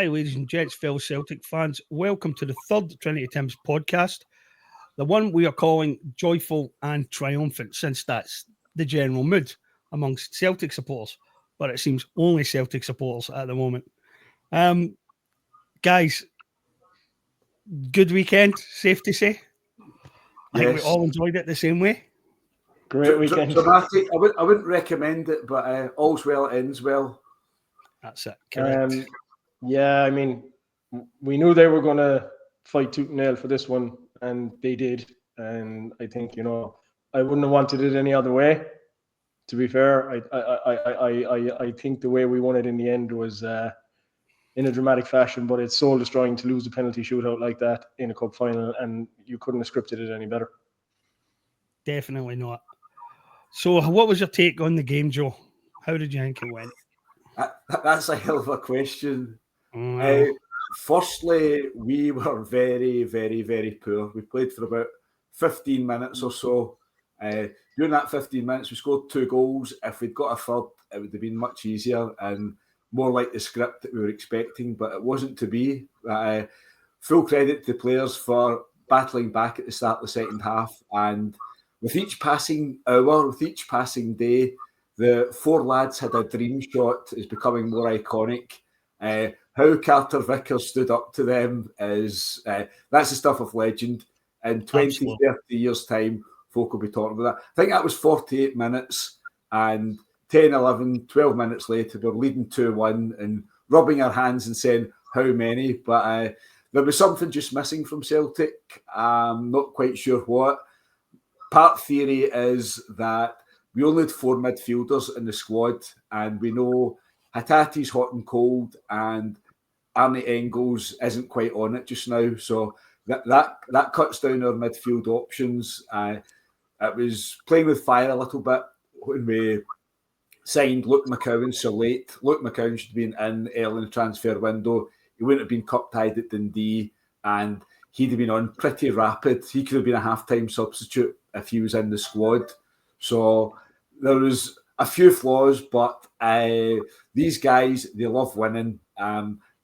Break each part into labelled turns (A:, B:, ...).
A: Hi, ladies and gents, fellow Celtic fans. Welcome to the third Trinity Tim's podcast, the one we are calling Joyful and Triumphant, since that's the general mood amongst Celtic supporters. But it seems only Celtic supporters at the moment. Guys, good weekend, safe to say. I think we all enjoyed it the same way.
B: Great weekend.
C: Dramatic. I wouldn't recommend it, but all's well ends well.
A: That's it. Correct.
B: Yeah, I mean, we knew they were going to fight tooth and nail for this one, and they did. And I think, I wouldn't have wanted it any other way. To be fair, I think the way we won it in the end was in a dramatic fashion, but it's soul destroying to lose a penalty shootout like that in a cup final, and you couldn't have scripted it any better.
A: Definitely not. So, what was your take on the game, Joe? How did you think it went?
C: That's a hell of a question. Firstly, we were very, very, very poor. We played for about 15 minutes or so. During that 15 minutes, we scored 2 goals. If we'd got a third, it would have been much easier and more like the script that we were expecting, but it wasn't to be. Full credit to the players for battling back at the start of the second half, and with each passing hour, with each passing day, the 4 lads had a dream shot is becoming more iconic. How Carter Vickers stood up to them is that's the stuff of legend. In 20,
A: Absolutely.
C: 30 years' time, folk will be talking about that. I think that was 48 minutes, and 10, 11, 12 minutes later, we're leading 2-1 and rubbing our hands and saying, how many? But there was something just missing from Celtic. I'm not quite sure what. Part theory is that we only had 4 midfielders in the squad, and we know Hatati's hot and cold, and Arne Engels isn't quite on it just now. So that cuts down our midfield options. It was playing with fire a little bit when we signed Luke McCowan so late. Luke McCowan should have been in early in the transfer window. He wouldn't have been cup tied at Dundee, and he'd have been on pretty rapid. He could have been a half-time substitute if he was in the squad. So there was a few flaws, but these guys, they love winning.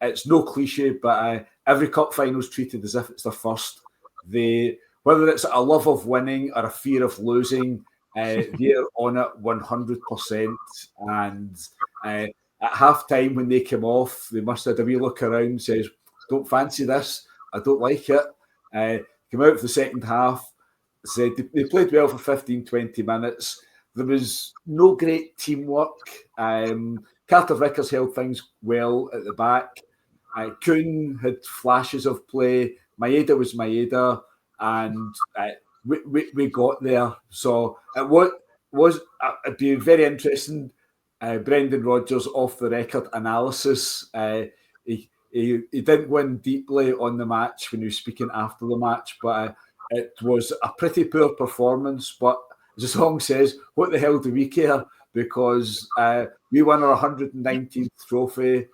C: It's no cliche, but every cup final is treated as if it's their first. Whether it's a love of winning or a fear of losing, they're on it 100%. And at half-time, when they came off, they must have had a wee look around and says, don't fancy this, I don't like it. Came out for the second half, said they played well for 15, 20 minutes. There was no great teamwork. Carter Vickers held things well at the back. Kuhn had flashes of play. Maeda was Maeda, and we got there. So it'd be very interesting. Brendan Rodgers off the record analysis. He didn't win deeply on the match when he was speaking after the match, but it was a pretty poor performance. But as the song says, what the hell do we care? Because we won our 119th trophy.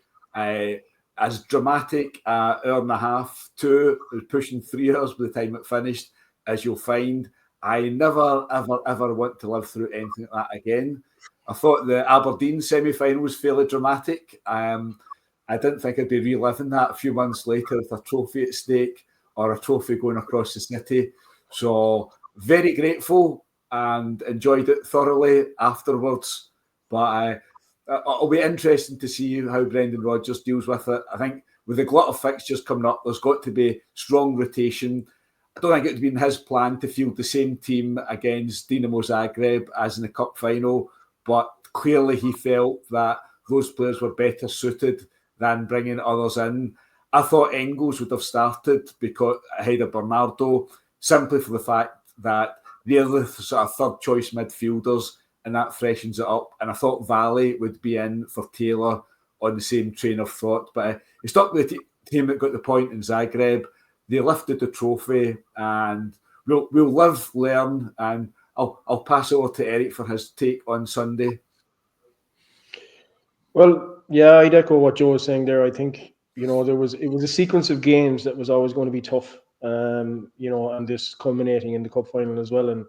C: As dramatic hour and a half, 2, it was pushing 3 hours by the time it finished, as you'll find. I never, ever, ever want to live through anything like that again. I thought the Aberdeen semi-final was fairly dramatic. I didn't think I'd be reliving that a few months later with a trophy at stake or a trophy going across the city. So very grateful and enjoyed it thoroughly afterwards. But it'll be interesting to see how Brendan Rodgers deals with it. I think with the glut of fixtures coming up, there's got to be strong rotation. I don't think it would have been his plan to field the same team against Dinamo Zagreb as in the cup final, but clearly he felt that those players were better suited than bringing others in. I thought Engels would have started because ahead of Bernardo, simply for the fact that they're the sort of third choice midfielders, and that freshens it up. And I thought Valley would be in for Taylor on the same train of thought, but he stuck with the team that got the point in Zagreb. They lifted the trophy, and we'll live, learn, and I'll pass over to Eric for his take on Sunday.
B: Well, yeah, I'd echo what Joe was saying there. I think it was a sequence of games that was always going to be tough, and this culminating in the cup final as well. And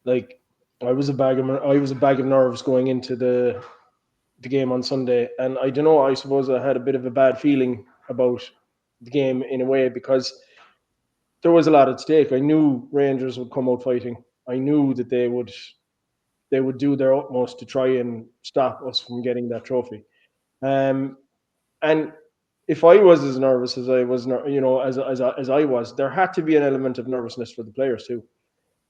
B: like I was a bag of nerves going into the the game on Sunday. And I don't know, I suppose I had a bit of a bad feeling about the game in a way because there was a lot at stake. I knew Rangers would come out fighting. I knew that they would do their utmost to try and stop us from getting that trophy. And if I was as nervous as I was, as I was, there had to be an element of nervousness for the players too.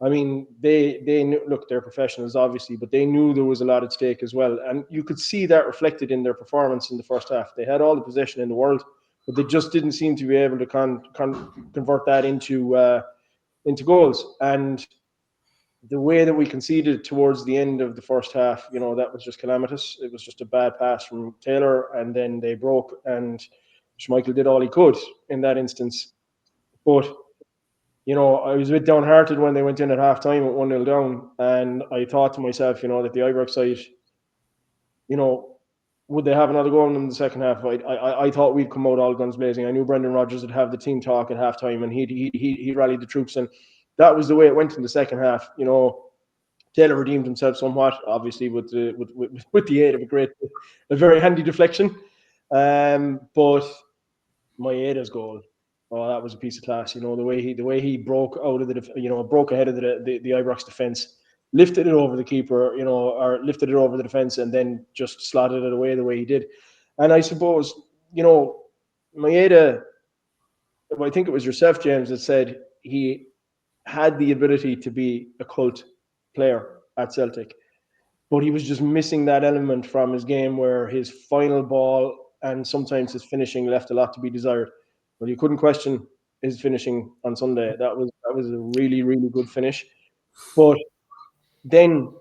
B: I mean, they knew, look, they're professionals, obviously, but they knew there was a lot at stake as well. And you could see that reflected in their performance in the first half. They had all the possession in the world, but they just didn't seem to be able to convert that into goals. And the way that we conceded towards the end of the first half, that was just calamitous. It was just a bad pass from Taylor, and then they broke, and Schmeichel did all he could in that instance. But I was a bit downhearted when they went in at half time at 1-0 down. And I thought to myself, that the Ibrox side, would they have another go in the second half? I thought we'd come out all guns blazing. I knew Brendan Rodgers would have the team talk at half time, and he rallied the troops. And that was the way it went in the second half. Taylor redeemed himself somewhat, obviously, with the aid of a very handy deflection. But Maeda's goal, oh, that was a piece of class. The way he broke out of broke ahead of the Ibrox defense, lifted it over the keeper, or lifted it over the defense, and then just slotted it away the way he did. And I suppose, Maeda, I think it was yourself, James, that said he had the ability to be a cult player at Celtic, but he was just missing that element from his game where his final ball and sometimes his finishing left a lot to be desired. Well, you couldn't question his finishing on Sunday. That was a really, really good finish. But then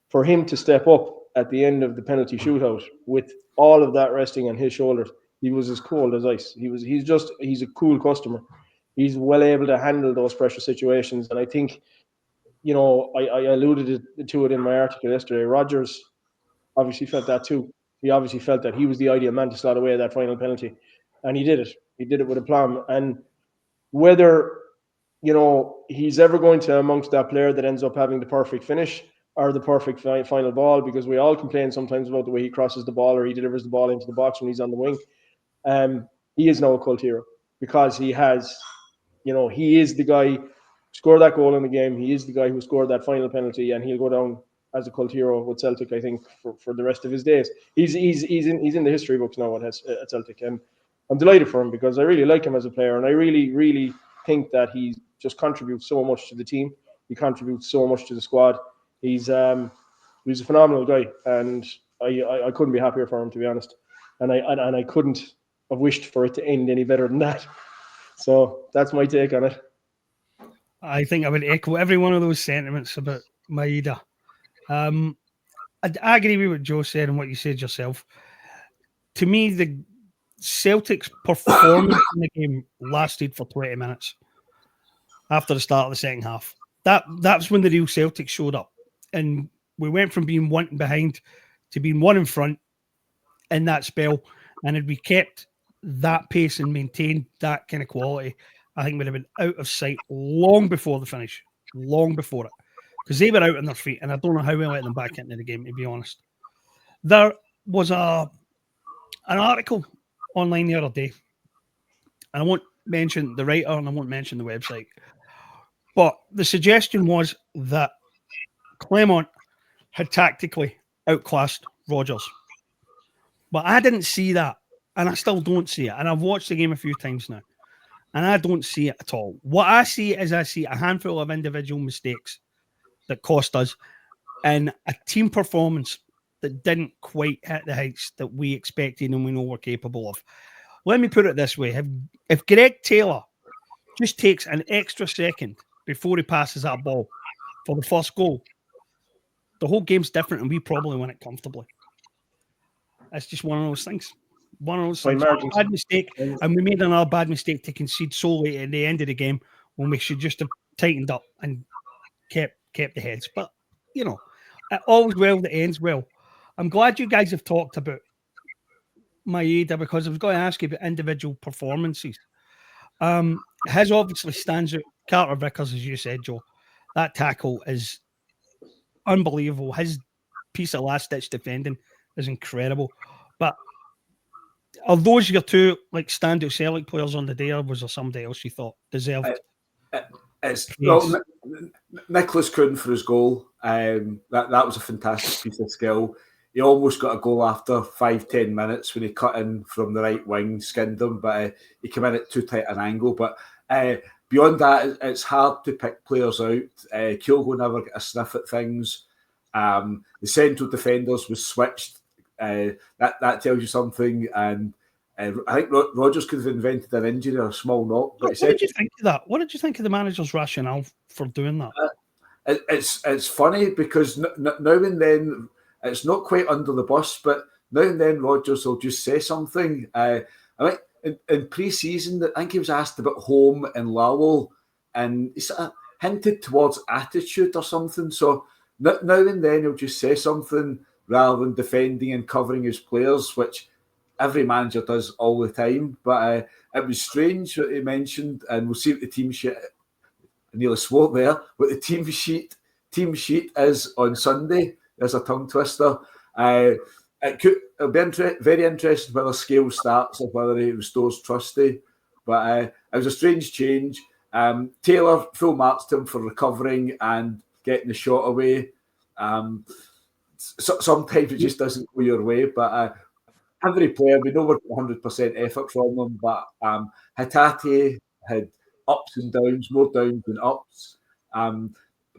B: for him to step up at the end of the penalty shootout with all of that resting on his shoulders, he was as cold as ice. He's a cool customer. He's well able to handle those pressure situations. And I think, I alluded to it in my article yesterday. Rodgers obviously felt that too. He obviously felt that he was the ideal man to slot away that final penalty. And he did it. He did it with aplomb. And whether, he's ever going to amongst that player that ends up having the perfect finish or the perfect final ball, because we all complain sometimes about the way he crosses the ball or he delivers the ball into the box when he's on the wing. He is now a cult hero because he has, he is the guy who scored that goal in the game. He is the guy who scored that final penalty, and he'll go down as a cult hero with Celtic, I think, for the rest of his days. He's in the history books now at Celtic, and I'm delighted for him because I really like him as a player, and I really, really think that he just contributes so much to the team. He contributes so much to the squad. He's a phenomenal guy, and I couldn't be happier for him, to be honest. And I couldn't have wished for it to end any better than that. So that's my take on it.
A: I think I would echo every one of those sentiments about Maeda. I agree with what Joe said and what you said yourself. To me, the Celtic's performance in the game lasted for 20 minutes after the start of the second half. That's when the real Celtic showed up. And we went from being one behind to being one in front in that spell. And if we kept that pace and maintained that kind of quality, I think we'd have been out of sight long before the finish, long before it. Because they were out on their feet, and I don't know how we let them back into the game, to be honest. There was an article online the other day, and I won't mention the writer and I won't mention the website, but the suggestion was that Clement had tactically outclassed Rodgers. But I didn't see that, and I still don't see it. And I've watched the game a few times now, and I don't see it at all. What I see is a handful of individual mistakes that cost us, and a team performance that didn't quite hit the heights that we expected and we know we're capable of. Let me put it this way. If Greg Taylor just takes an extra second before he passes that ball for the first goal, the whole game's different and we probably win it comfortably. It's just one of those things. One of those things. Bad mistake, and we made another bad mistake to concede so late at the end of the game when we should just have tightened up and kept the heads. But, all's well that ends well. I'm glad you guys have talked about Maeda because I was going to ask you about individual performances. His obviously stands out. Carter Vickers, as you said, Joe, that tackle is unbelievable. His piece of last-ditch defending is incredible. But are those your two like standout Celtic players on the day, or was there somebody else you thought deserved?
C: Nicholas Kuhn for his goal. That was a fantastic piece of skill. He almost got a goal after 5-10 minutes when he cut in from the right wing, skinned them, but he came in at too tight an angle. But beyond that, it's hard to pick players out. Kyogo never got a sniff at things. The central defenders was switched. That tells you something. And I think Rodgers could have invented an injury or a small knock. But
A: what did you think of that? What did you think of the manager's rationale for doing that?
C: It's funny because now and then it's not quite under the bus, but now and then Rodgers will just say something. I think in pre-season, I think he was asked about home in Lowell, and he sort of hinted towards attitude or something. So now and then he'll just say something rather than defending and covering his players, which every manager does all the time. But it was strange what he mentioned, and we'll see what the team sheet. I nearly swore there. What the team sheet is on Sunday. There's a tongue twister. It'll be very interesting whether Scales starts or whether he restores Trusty. But it was a strange change. Taylor, full marks to him for recovering and getting the shot away. Sometimes it just doesn't go your way, but every player, we know we're 100% effort from them, but Hatate had ups and downs, more downs than ups.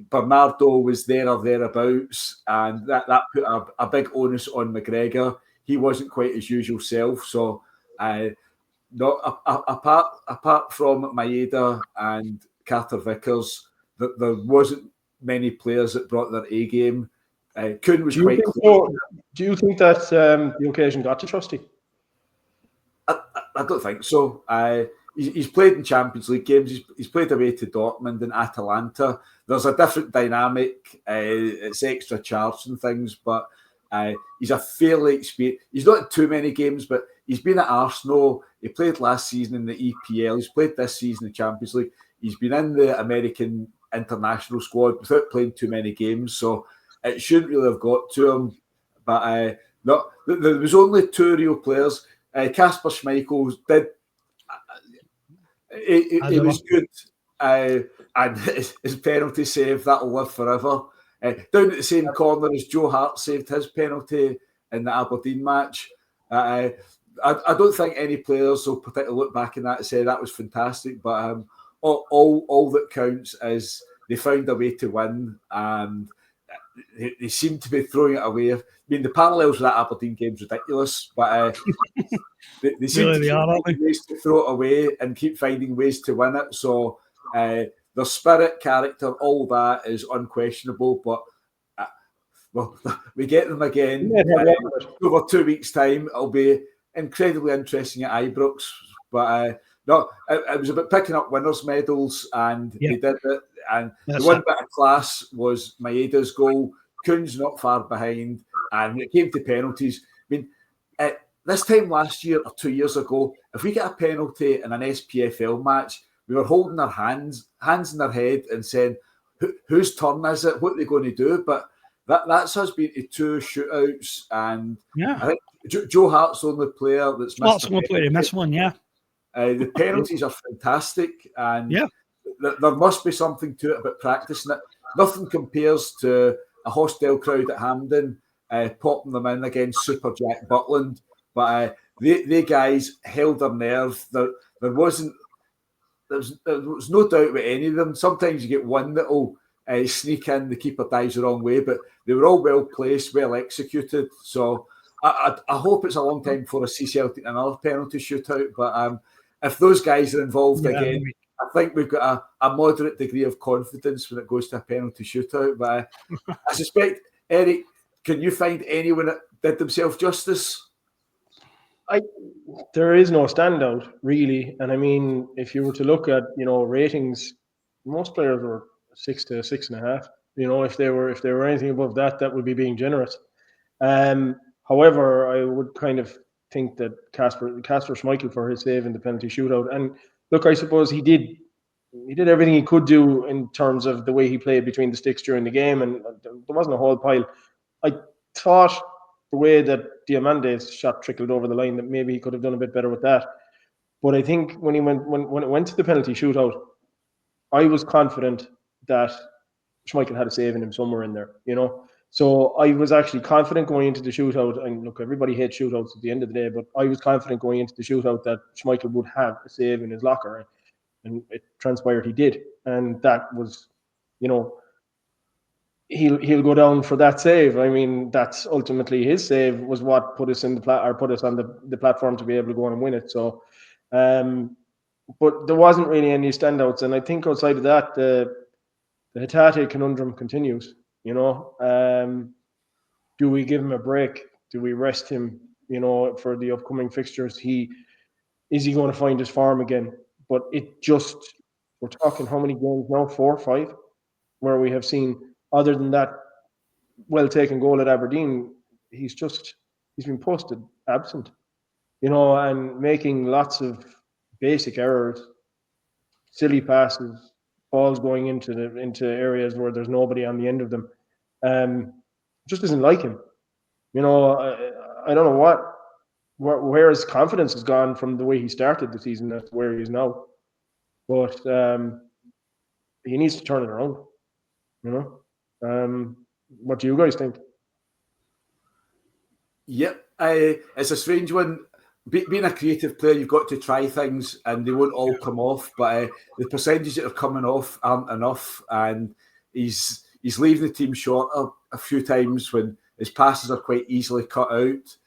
C: Bernardo was there or thereabouts, and that put a big onus on McGregor. He wasn't quite his usual self, so apart from Maeda and Carter Vickers, there wasn't many players that brought their A game. Kuhn was quite close.
B: Do you think that the occasion got to Trusty?
C: I don't think so. He's played in Champions League games. He's played away to Dortmund and Atalanta. There's a different dynamic. It's extra charged and things, but he's a fairly experienced. He's not in too many games, but he's been at Arsenal. He played last season in the EPL. He's played this season in the Champions League. He's been in the American international squad without playing too many games, so it shouldn't really have got to him. But there was only two real players. Kasper Schmeichel did. He was good, and his penalty save, that'll live forever. Down at the same corner as Joe Hart saved his penalty in the Aberdeen match. I don't think any players will particularly look back in that and say that was fantastic, but all that counts is they found a way to win, and they seem to be throwing it away. I mean, the parallels with that Aberdeen game is ridiculous, but they seem to keep finding ways to throw it away and keep finding ways to win it. So their spirit, character, all that is unquestionable. But we get them again over 2 weeks' time. It'll be incredibly interesting at Ibrox. But no, it was about picking up winners' medals, and they did it. And the one bit of class was Maeda's goal. Kuhn's not far behind. And when it came to penalties, I mean, this time last year or 2 years ago, if we get a penalty in an SPFL match, we were holding our hands in our head and saying, whose turn is it? What are they going to do? But that's us been to 2 shootouts. And I think Joe Hart's the only player that's missed.
A: Hart's the only player to miss one,
C: the penalties are fantastic. And there must be something to it about practicing it. Nothing compares to a hostile crowd at Hampden popping them in against Super Jack Butland. But they guys held their nerve. There was no doubt with any of them. Sometimes you get one that will sneak in, the keeper dives the wrong way, but they were all well placed, well executed. So I hope it's a long time before I see Celtic in another penalty shootout. But if those guys are involved again, I think we've got a moderate degree of confidence when it goes to a penalty shootout. But I suspect, Eric, can you find anyone that did themselves justice?
B: There is no standout, really. And I mean, if you were to look at, ratings, most players were 6 to 6.5. If they were anything above that, that would be being generous. However, I would kind of think that Kasper Schmeichel for his save in the penalty shootout. And look, I suppose he did everything he could do in terms of the way he played between the sticks during the game, and there wasn't a whole pile. I thought the way that Diamante's shot trickled over the line, that maybe he could have done a bit better with that. But I think when it went to the penalty shootout, I was confident that Schmeichel had a save in him somewhere in there, So I was actually confident going into the shootout. And look, everybody hates shootouts at the end of the day, but I was confident going into the shootout that Schmeichel would have a save in his locker. And it transpired he did. And that was, he'll go down for that save. I mean, that's ultimately his save was what put us in put us on the platform to be able to go on and win it. So, but there wasn't really any standouts. And I think outside of that, the Hatate conundrum continues. Do we give him a break? Do we rest him? For the upcoming fixtures, is he going to find his form again? But we're talking how many games now? 4 or 5, where we have seen, other than that well taken goal at Aberdeen, he's been posted absent, and making lots of basic errors, silly passes, balls going into areas where there's nobody on the end of them. Just isn't like him. I don't know where his confidence has gone from the way he started the season to where he is now. But he needs to turn it around. What do you guys think?
C: Yep, it's a strange one. Being a creative player, you've got to try things, and they won't all come off. But the percentages that are coming off aren't enough, and he's leaving the team short a few times when his passes are quite easily cut out.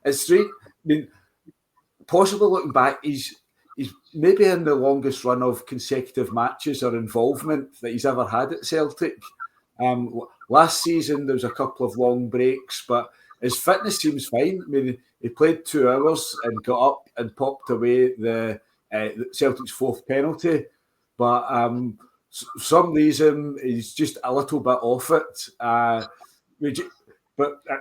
C: It's strange. I mean, possibly looking back, he's maybe in the longest run of consecutive matches or involvement that he's ever had at Celtic. Last season, there was a couple of long breaks, but his fitness seems fine. I mean, he played 2 hours and got up and popped away the Celtic's 4th penalty. But for some reason, he's just a little bit off it. But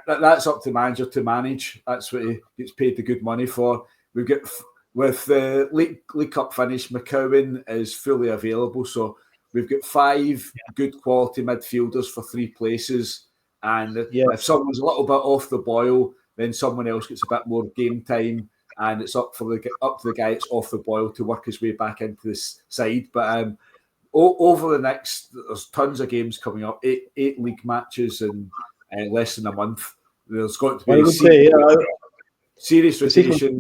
C: that's up to the manager to manage. That's what he gets paid the good money for. We get with the League Cup finish, McCowan is fully available. So we've got 5 good quality midfielders for 3 places. And if someone's a little bit off the boil, then someone else gets a bit more game time, and it's up to the guy that's off the boil to work his way back into this side. But over the next, there's tons of games coming up. 8 league matches in less than a month. There's got to be serious rotation.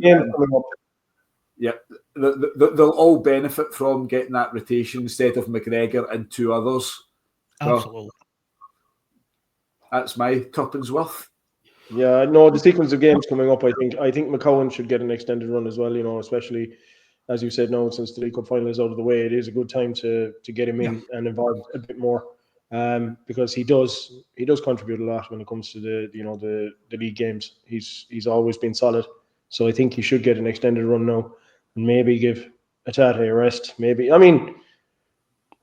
C: Yeah, they'll all benefit from getting that rotation instead of McGregor and 2 others.
A: Absolutely.
C: So, that's my tuppence worth.
B: Yeah, no, the sequence of games coming up, I think McCowan should get an extended run as well, especially, as you said, now since the League Cup final is out of the way, it is a good time to get him in and involved a bit more, because he does contribute a lot when it comes to the league games. He's always been solid, so I think he should get an extended run now, and maybe give Hatate a rest. Maybe, I mean,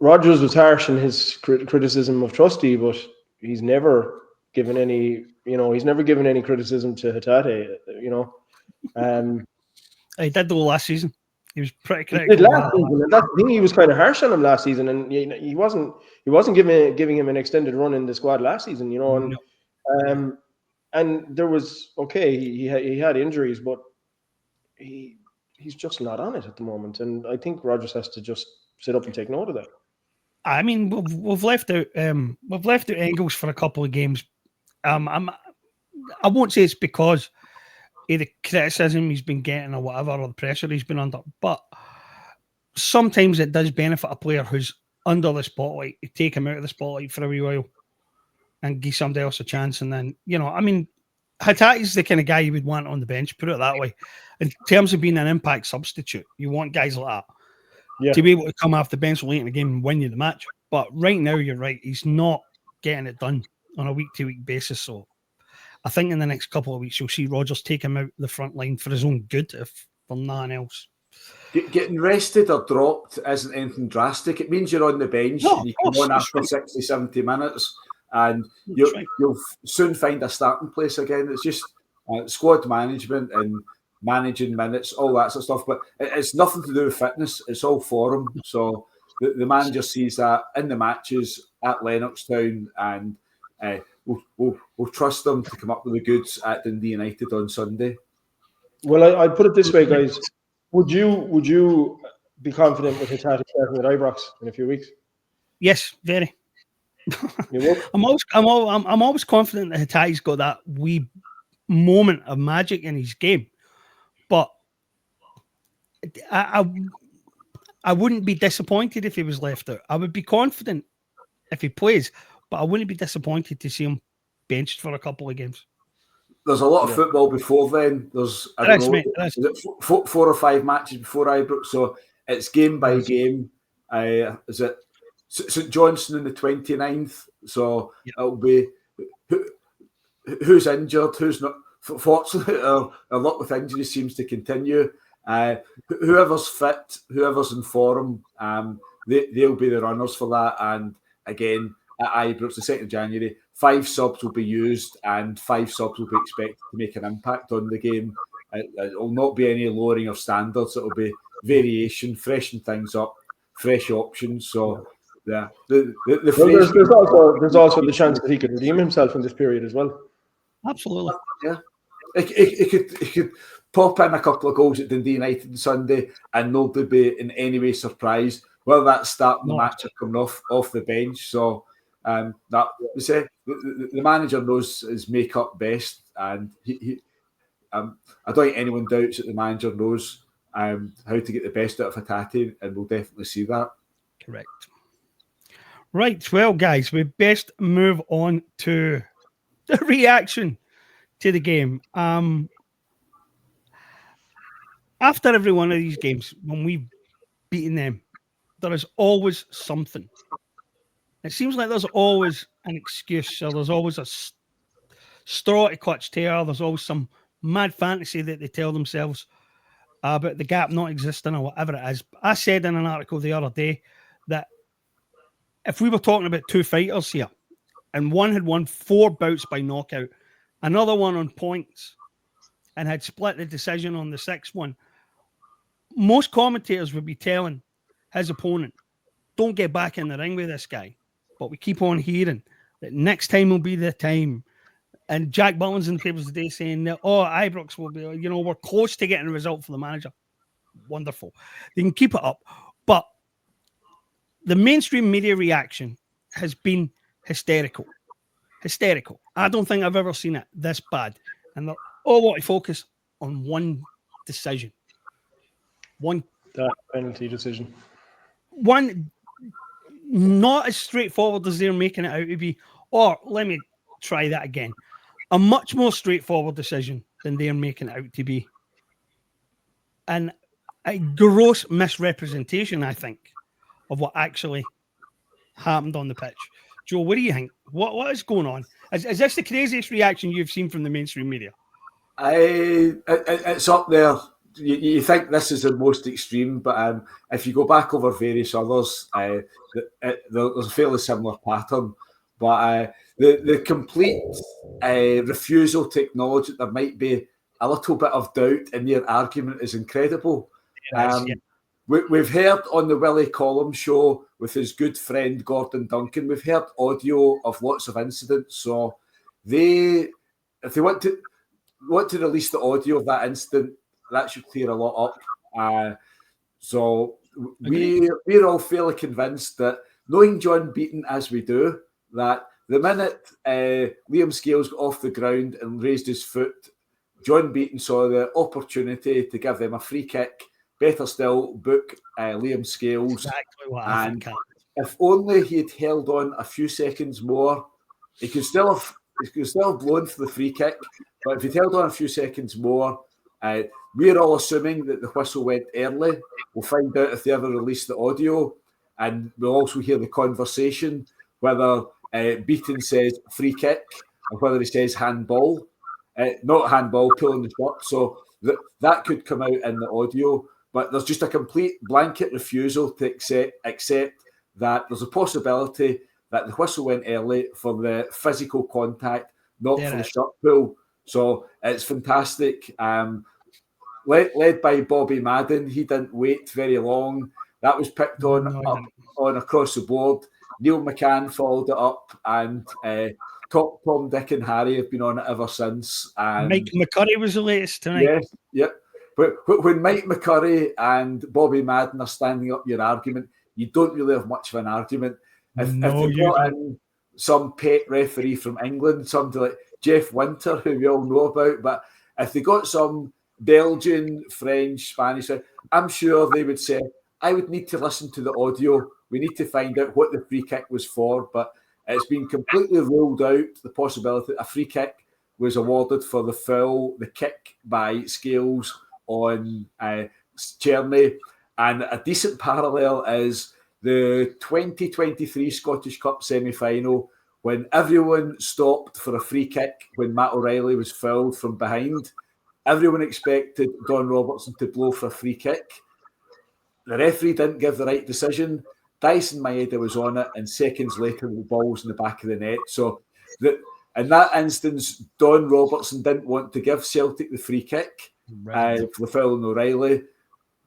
B: Rodgers was harsh in his criticism of Trusty, but he's never given any criticism to Hatate.
C: He
A: did though last season. He was pretty critical.
B: He did last season, and that's the thing. He was kind of harsh on him last season, and he wasn't giving him an extended run in the squad last season. And there was he had injuries, but he's just not on it at the moment, and I think Rodgers has to just sit up and take note of that.
A: I mean, we've left out Engels for a couple of games. I won't say it's because of the criticism he's been getting or whatever, or the pressure he's been under, but sometimes it does benefit a player who's under the spotlight to take him out of the spotlight for a wee while and give somebody else a chance. And then, I mean, Hatate's the kind of guy you would want on the bench, put it that way. In terms of being an impact substitute, you want guys like that. Yeah. To be able to come off the bench late in the game and win you the match. But right now, you're right. He's not getting it done on a week-to-week basis. So I think in the next couple of weeks, you'll see Rodgers take him out the front line for his own good, if for nothing else.
C: Getting rested or dropped isn't anything drastic. It means you're on the bench. No, you come on after 60, 70 minutes, and you'll soon find a starting place again. It's just squad management and managing minutes, all that sort of stuff, but it's nothing to do with fitness. It's all for him. So the manager sees that in the matches at Lennoxtown, and we'll trust them to come up with the goods at Dundee United on Sunday.
B: Well, I put it this way, guys. Would you be confident with Hatate starting at Ibrox in a few weeks?
A: Yes, very.
B: You would?
A: I'm always confident that Hatate's got that wee moment of magic in his game, but I wouldn't be disappointed if he was left out. I would be confident if he plays, but I wouldn't be disappointed to see him benched for a couple of games.
C: There's a lot of football before then. There's is it 4 or 5 matches before Ibrox, so it's game by game. Is it St Johnstone on the 29th? So it'll be who's injured, who's not. Fortunately, our luck with injuries seems to continue. Whoever's fit, whoever's in form, they'll be the runners for that. And again, at Ibrox, the 2nd of January, 5 subs will be used and 5 subs will be expected to make an impact on the game. It will not be any lowering of standards. It will be variation, freshen things up, fresh options. So, yeah.
B: There's also the chance that he could redeem himself in this period as well.
A: Absolutely.
C: Yeah. He could pop in a couple of goals at Dundee United on Sunday and nobody be in any way surprised, whether that's starting the match or coming off the bench. So that we say the manager knows his makeup best, and I don't think anyone doubts that the manager knows how to get the best out of Hatate, and we'll definitely see that.
A: Correct. Right, well, guys, we best move on to the reaction to the game. After every one of these games, when we've beaten them, there is always something. It seems like there's always an excuse, or there's always a straw to clutch tear. There's always some mad fantasy that they tell themselves about the gap not existing or whatever it is. I said in an article the other day that if we were talking about 2 fighters here, and one had won 4 bouts by knockout, another one on points, and had split the decision on the 6th one, most commentators would be telling his opponent, don't get back in the ring with this guy. But we keep on hearing that next time will be the time. And Jack Bullins in the papers today saying that, Ibrox will be, we're close to getting a result for the manager. Wonderful. They can keep it up. But the mainstream media reaction has been hysterical. Hysterical. I don't think I've ever seen it this bad. And they're all want to focus on one decision.
B: That penalty decision.
A: One not as straightforward as they're making it out to be, or let me try that again. A much more straightforward decision than they're making it out to be. And a gross misrepresentation, I think, of what actually happened on the pitch. Joe, what do you think? What is going on? Is this the craziest reaction you've seen from the mainstream media?
C: It's up there. You think this is the most extreme, but if you go back over various others, there's a fairly similar pattern. But the complete refusal to acknowledge that there might be a little bit of doubt in their argument is incredible. We've heard on the Willie Collins show with his good friend Gordon Duncan, we've heard audio of lots of incidents. So if they want to release the audio of that incident, that should clear a lot up. So we're all fairly convinced that, knowing John Beaton as we do, that the minute Liam Scales got off the ground and raised his foot, John Beaton saw the opportunity to give them a free kick. Better still, book Liam Scales.
A: Exactly what
C: and if only he had held on a few seconds more, he could still have blown for the free kick. But if he'd held on a few seconds more, we're all assuming that the whistle went early. We'll find out if they ever release the audio, and we'll also hear the conversation, whether Beaton says free kick or whether he says handball. Not handball, pulling the shot. So that could come out in the audio. But there's just a complete blanket refusal to accept that there's a possibility that the whistle went early for the physical contact, not for the shot pull. So it's fantastic. Led by Bobby Madden, he didn't wait very long. That was picked on across the board. Neil McCann followed it up, and Tom, Dick, and Harry have been on it ever since. And
A: Mike McCurry was the latest tonight.
C: Yes, yep. But when Mike McCurry and Bobby Madden are standing up your argument, you don't really have much of an argument. If they brought in some pet referee from England, somebody like Jeff Winter, who we all know about, but if they got some Belgian, French, Spanish, I'm sure they would say, I would need to listen to the audio. We need to find out what the free kick was for. But it's been completely ruled out, the possibility that a free kick was awarded for the kick by Scales on Czerny. And a decent parallel is the 2023 Scottish Cup semi-final, when everyone stopped for a free kick when Matt O'Reilly was fouled from behind. Everyone expected Don Robertson to blow for a free kick. The referee didn't give the right decision. Dyson Maeda was on it, and seconds later, the ball was in the back of the net. So in that instance, Don Robertson didn't want to give Celtic the free kick for the foul on O'Reilly.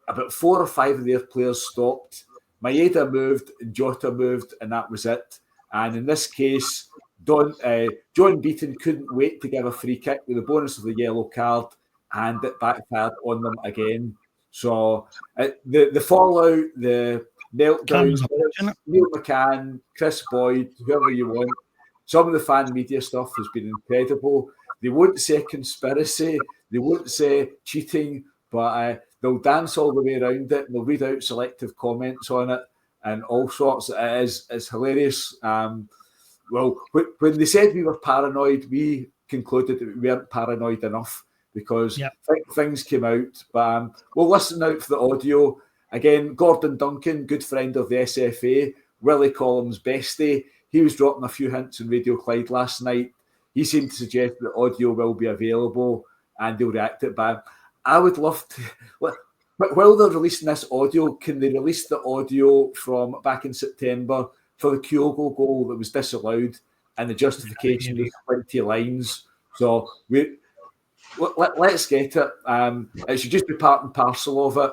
C: About 4 or 5 of their players stopped. Maeda moved, and Jota moved, and that was it. And in this case, John Beaton couldn't wait to give a free kick with the bonus of the yellow card, and it backfired on them again. So the fallout, the meltdowns, Neil McCann, Chris Boyd, whoever you want, some of the fan media stuff has been incredible. They won't say conspiracy, they won't say cheating, but they'll dance all the way around it, and they'll read out selective comments on it and all sorts. It's hilarious. Well, when they said we were paranoid, we concluded that we weren't paranoid enough because things came out. But we'll listen out for the audio. Again, Gordon Duncan, good friend of the SFA, Willie Collins' bestie, he was dropping a few hints on Radio Clyde last night. He seemed to suggest that audio will be available and they'll react it back. I would love to... While they're releasing this audio, can they release the audio from back in September for the Kyogo goal that was disallowed and the justification was 20 lines? So let's get it. It should just be part and parcel of it.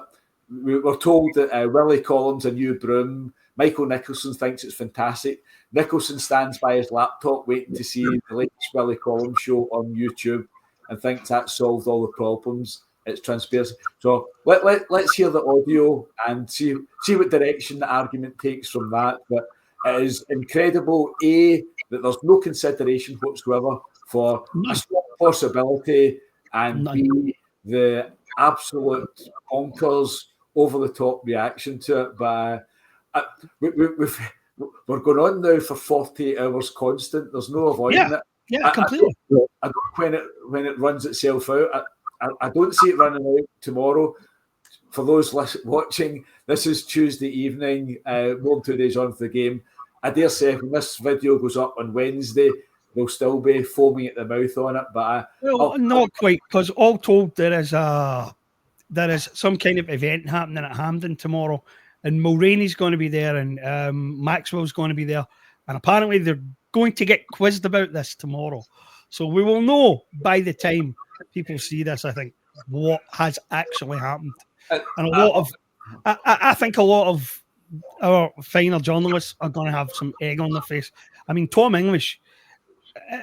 C: We were told that Willie Collins, a new broom. Michael Nicholson thinks it's fantastic. Nicholson stands by his laptop waiting to see the latest Willie Collins show on YouTube and thinks that solved all the problems. It's transparency. So let's hear the audio and see what direction the argument takes from that. But it is incredible, A, that there's no consideration whatsoever for a small possibility, and B, the absolute bonkers, over-the-top reaction to it. But we're going on now for 48 hours constant. There's no avoiding it.
A: Yeah, completely.
C: I don't when it runs itself out. I don't see it running out tomorrow. For those watching, this is Tuesday evening, more than 2 days on for the game. I dare say when this video goes up on Wednesday, they'll still be foaming at the mouth on it. But
A: not quite, because all told, there is some kind of event happening at Hampden tomorrow, and Mulroney's going to be there, and Maxwell's going to be there, and apparently they're going to get quizzed about this tomorrow. So we will know by the time people see this, I think, what has actually happened. And I think a lot of our finer journalists are going to have some egg on their face. I mean, Tom English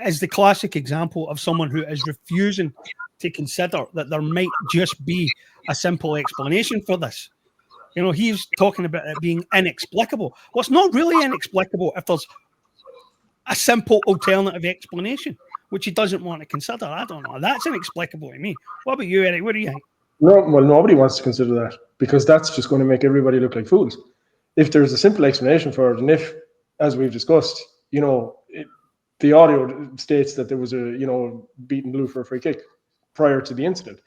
A: is the classic example of someone who is refusing to consider that there might just be a simple explanation for this. You know, he's talking about it being inexplicable. Well, it's not really inexplicable if there's a simple alternative explanation, which he doesn't want to consider. I don't know. That's inexplicable to me. What about you, Eric? What do you think?
B: No, well, nobody wants to consider that because that's just going to make everybody look like fools. If there's a simple explanation for it, and if, as we've discussed, the audio states that there was a, beaten blue for a free kick prior to the incident,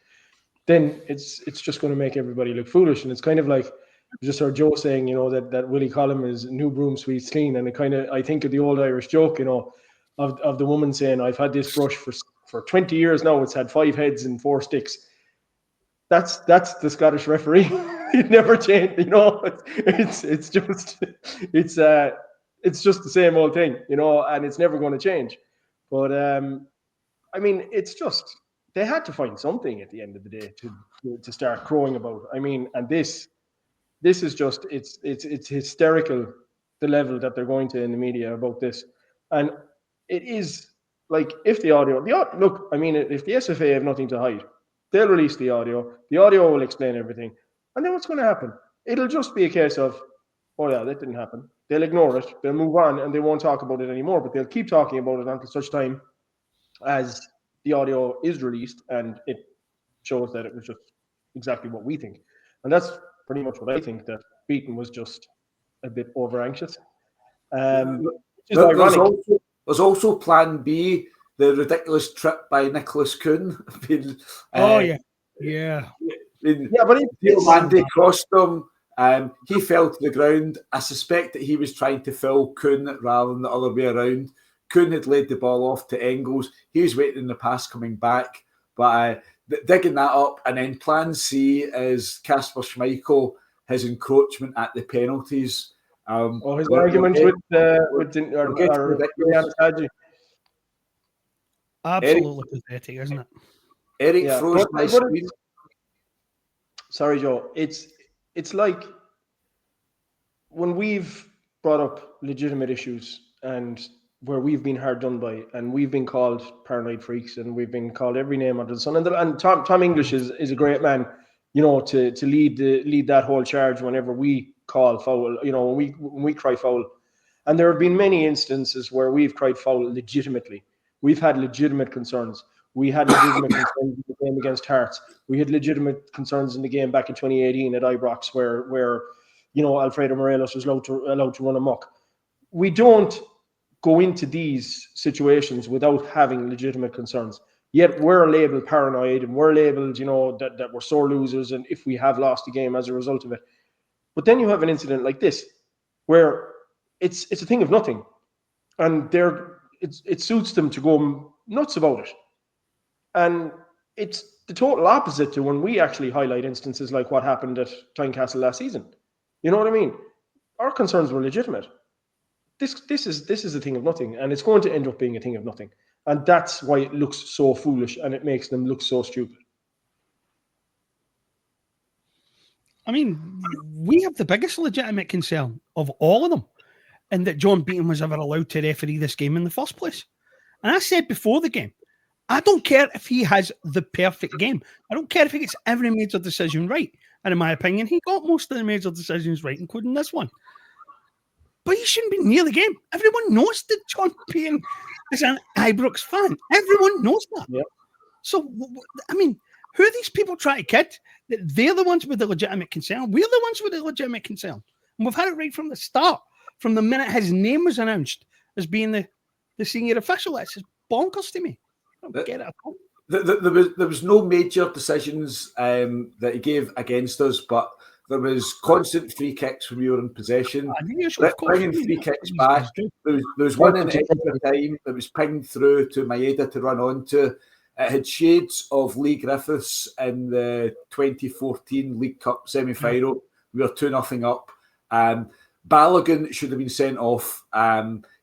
B: then it's just going to make everybody look foolish. And it's kind of like just our Joe saying, that Willie Collum is new broom sweeps clean. And I think of the old Irish joke, of the woman saying, I've had this brush for 20 years now. It's had 5 heads and 4 sticks. That's the Scottish referee. It never changed, it's just the same old thing, and it's never going to change. But I mean, it's just, they had to find something at the end of the day to start crowing about. I mean, and this is just, it's hysterical, the level that they're going to in the media about this. And it is like if the audio, look, I mean, if the SFA have nothing to hide, they'll release the audio. The audio will explain everything. And then what's going to happen? It'll just be a case of, oh yeah, that didn't happen. They'll ignore it. They'll move on and they won't talk about it anymore, but they'll keep talking about it until such time as the audio is released and it shows that it was just exactly what we think. And that's pretty much what I think, that Beaton was just a bit over anxious. There's
C: also Plan B, the ridiculous trip by Nicholas Kuhn.
A: Yeah,
B: but
C: Mandy crossed him. He fell to the ground. I suspect that he was trying to foul Kuhn rather than the other way around. Kuhn had laid the ball off to Engels. He was waiting in the pass coming back, but digging that up. And then Plan C is Kasper Schmeichel, his encroachment at the penalties.
B: His argument with
A: absolutely pathetic, isn't it?
C: Eric froze my screen.
B: Sorry, Joe. It's like when we've brought up legitimate issues and where we've been hard done by, and we've been called paranoid freaks, and we've been called every name under the sun. And Tom English is a great man, to lead that whole charge whenever we call foul, when we cry foul. And there have been many instances where we've cried foul legitimately. We've had legitimate concerns. We had legitimate concerns in the game against Hearts. We had legitimate concerns in the game back in 2018 at Ibrox where Alfredo Morelos was allowed to run amok. We don't go into these situations without having legitimate concerns. Yet we're labelled paranoid and we're labelled, that we're sore losers and if we have lost the game as a result of it. But then you have an incident like this where it's a thing of nothing, and it suits them to go nuts about it. And it's the total opposite to when we actually highlight instances like what happened at Tynecastle last season. You know what I mean? Our concerns were legitimate. This is a thing of nothing, and it's going to end up being a thing of nothing. And that's why it looks so foolish and it makes them look so stupid.
A: I mean, we have the biggest legitimate concern of all of them, and that John Beaton was ever allowed to referee this game in the first place. And I said before the game, I don't care if he has the perfect game. I don't care if he gets every major decision right. And in my opinion, he got most of the major decisions right, including this one. But he shouldn't be near the game. Everyone knows that John Beaton is an Ibrox fan. Everyone knows that.
B: Yep.
A: So, I mean, who are these people trying to kid? That they're the ones with the legitimate concern. We're the ones with the legitimate concern. And we've had it right from the start. From the minute his name was announced as being the senior official. It's just bonkers to me. I don't get it at all.
C: There was no major decisions that he gave against us, but there was constant free kicks when we were in possession. Bringing free kicks back. There was one in extra time that was pinged through to Maeda to run onto. It had shades of Lee Griffiths in the 2014 League Cup semi-final. We were 2-0 up. Balogun should have been sent off.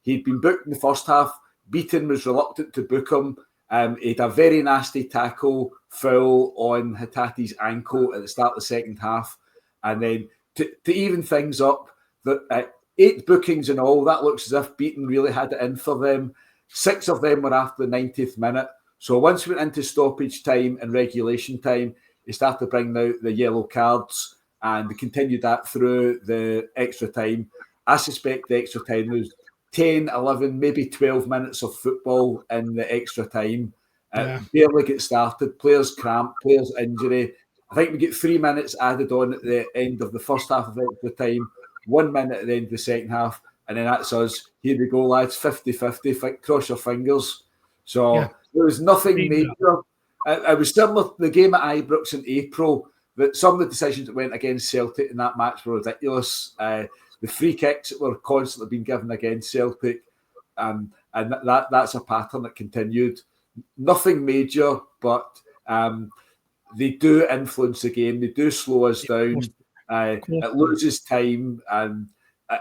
C: He'd been booked in the first half. Beaton was reluctant to book him. He had a very nasty tackle foul on Hatate's ankle at the start of the second half. And then to even things up, 8 bookings in all, that looks as if Beaton really had it in for them. 6 of them were after the 90th minute. So once we went into stoppage time and regulation time, they started to bring out the yellow cards, and they continued that through the extra time. I suspect the extra time was 10, 11, maybe 12 minutes of football in the extra time. Barely get started. Players cramp, players injury. I think we get 3 minutes added on at the end of the first half of extra time, 1 minute at the end of the second half, and then that's us. Here we go, lads, 50-50, cross your fingers. So there was nothing major. It was similar to the game at Ibrox in April, that some of the decisions that went against Celtic in that match were ridiculous. The free kicks that were constantly being given against Celtic, and that's a pattern that continued. Nothing major, but they do influence the game. They do slow us down. It loses time, and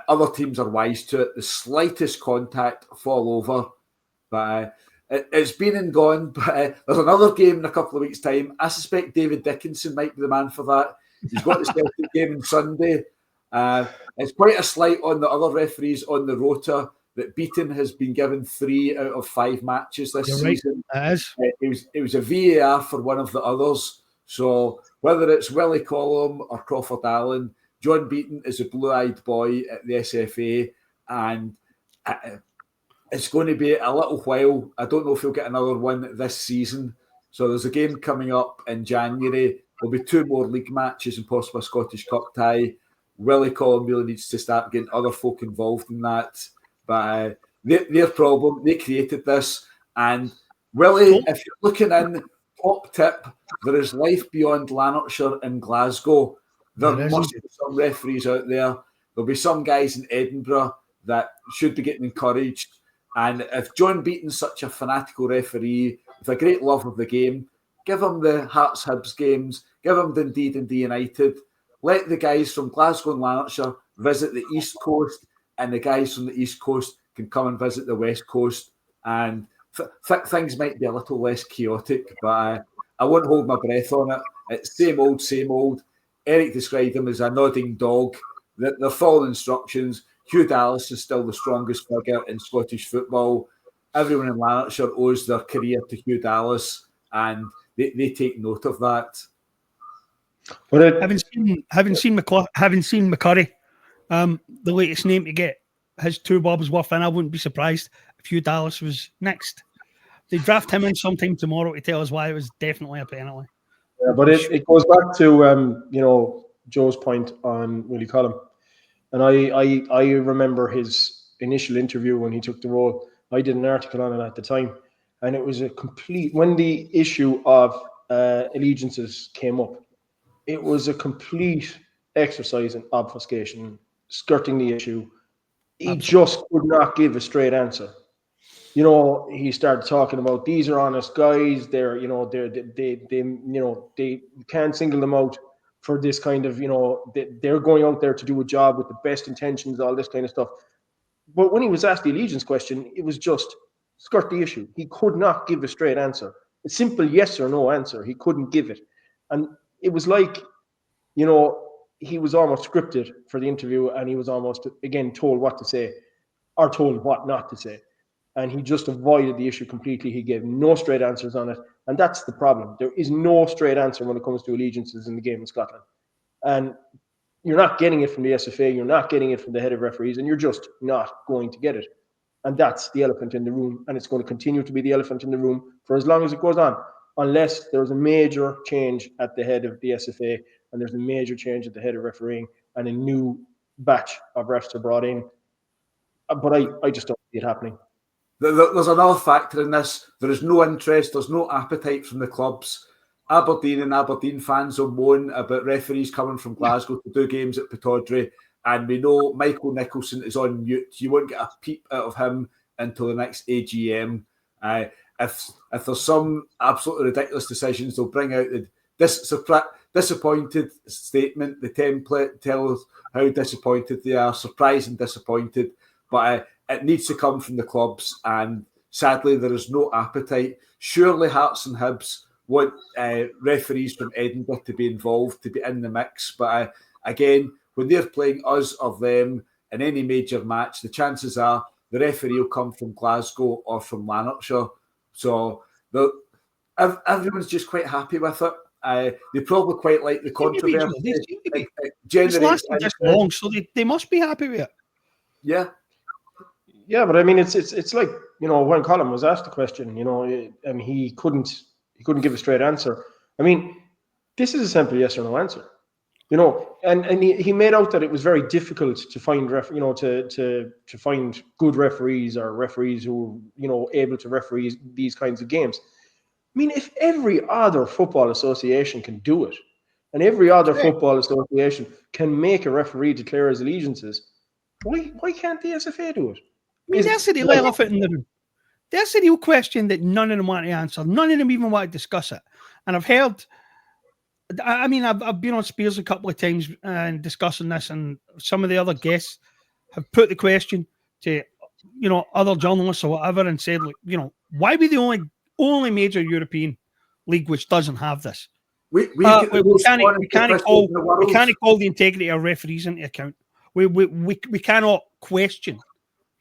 C: other teams are wise to it. The slightest contact, fall over. But it's been and gone. But there's another game in a couple of weeks' time. I suspect David Dickinson might be the man for that. He's got the Celtic game on Sunday. It's quite a slight on the other referees on the rota. that Beaton has been given 3 out of 5 matches this
A: You're
C: season.
A: Right. It is.
C: It was a VAR for one of the others. So whether it's Willie Collum or Crawford Allen, John Beaton is a blue-eyed boy at the SFA, and it's going to be a little while. I don't know if he'll get another one this season. So there's a game coming up in January. There'll be 2 more league matches and possibly a Scottish Cup tie. Willie Collum really needs to start getting other folk involved in that. But their problem, they created this. And Willie, if you're looking in, top tip, there is life beyond Lanarkshire and Glasgow. There must be some referees out there. There'll be some guys in Edinburgh that should be getting encouraged. And if John Beaton's such a fanatical referee with a great love of the game, give him the Hearts Hibs games, give him Dundee United. Let the guys from Glasgow and Lanarkshire visit the East Coast, and the guys from the East Coast can come and visit the West Coast. And things might be a little less chaotic, but I won't hold my breath on it. It's same old, same old. Eric described him as a nodding dog. They're following instructions. Hugh Dallas is still the strongest figure in Scottish football. Everyone in Lanarkshire owes their career to Hugh Dallas, and they take note of that.
A: But having seen McCurry, the latest name to get his 2 bobs worth, and I wouldn't be surprised if Hugh Dallas was next. They draft him in sometime tomorrow to tell us why it was definitely a penalty.
B: Yeah, but it goes back to Joe's point on Willie Collum, and I remember his initial interview when he took the role. I did an article on it at the time, and it was a complete, when the issue of allegiances came up, it was a complete exercise in obfuscation, skirting the issue. He just could not give a straight answer. He started talking about these are honest guys. They can't single them out for this kind of, they're going out there to do a job with the best intentions, all this kind of stuff. But when he was asked the allegiance question, it was just skirt the issue. He could not give a straight answer. A simple yes or no answer. He couldn't give it. And it was like, he was almost scripted for the interview, and he was almost, again, told what to say or told what not to say. And he just avoided the issue completely. He gave no straight answers on it. And that's the problem. There is no straight answer when it comes to allegiances in the game in Scotland. And you're not getting it from the SFA. You're not getting it from the head of referees, and you're just not going to get it. And that's the elephant in the room. And it's going to continue to be the elephant in the room for as long as it goes on, unless there's a major change at the head of the SFA and there's a major change at the head of refereeing and a new batch of refs are brought in. But I just don't see it happening.
C: There's another factor in this. There is no interest, there's no appetite from the clubs. Aberdeen and Aberdeen fans will moan about referees coming from Glasgow to do games at Pittodrie, and we know Michael Nicholson is on mute. You won't get a peep out of him until the next AGM. If there's some absolutely ridiculous decisions, they'll bring out the disappointed statement, the template, tell us how disappointed they are, surprised and disappointed. But it needs to come from the clubs, and sadly there is no appetite. Surely Hearts and Hibs want referees from Edinburgh to be involved, to be in the mix. But again, when they're playing us or them in any major match, the chances are the referee will come from Glasgow or from Lanarkshire. So everyone's just quite happy with it. They probably quite like the controversy.
A: It's lasted this long, so they must be happy with it.
C: Yeah.
B: Yeah, but I mean, it's like, when Colin was asked the question, I mean, he couldn't give a straight answer. I mean, this is a simple yes or no answer, and he made out that it was very difficult to find to find good referees or referees who were, able to referee these kinds of games. I mean, if every other football association can do it, and every other football association can make a referee declare his allegiances, why can't the SFA do it?
A: I mean, that's the elephant in the room. That's the real question that none of them want to answer. None of them even want to discuss it. And I've heard, I mean, I've been on Spears a couple of times and discussing this, and some of the other guests have put the question to, other journalists or whatever, and said, like, why be the only major European league which doesn't have this? We can't call the integrity of referees into account. We cannot question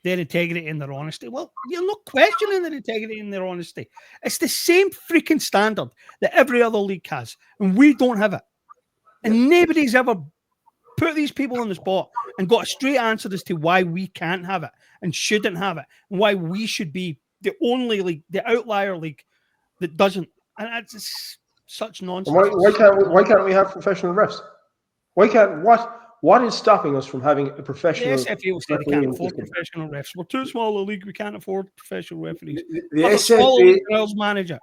A: their integrity and their honesty. Well, you're not questioning their integrity and their honesty. It's the same freaking standard that every other league has, and we don't have it. And nobody's ever put these people on the spot and got a straight answer as to why we can't have it and shouldn't have it, and why we should be the only league, the outlier league that doesn't. And that's just such nonsense.
B: Why can't we have professional refs? Why can't what is stopping us from having a professional?
A: The SFA will say they can't afford professional refs. We're too small a league. We can't afford professional referees.
C: The SFA
A: manager.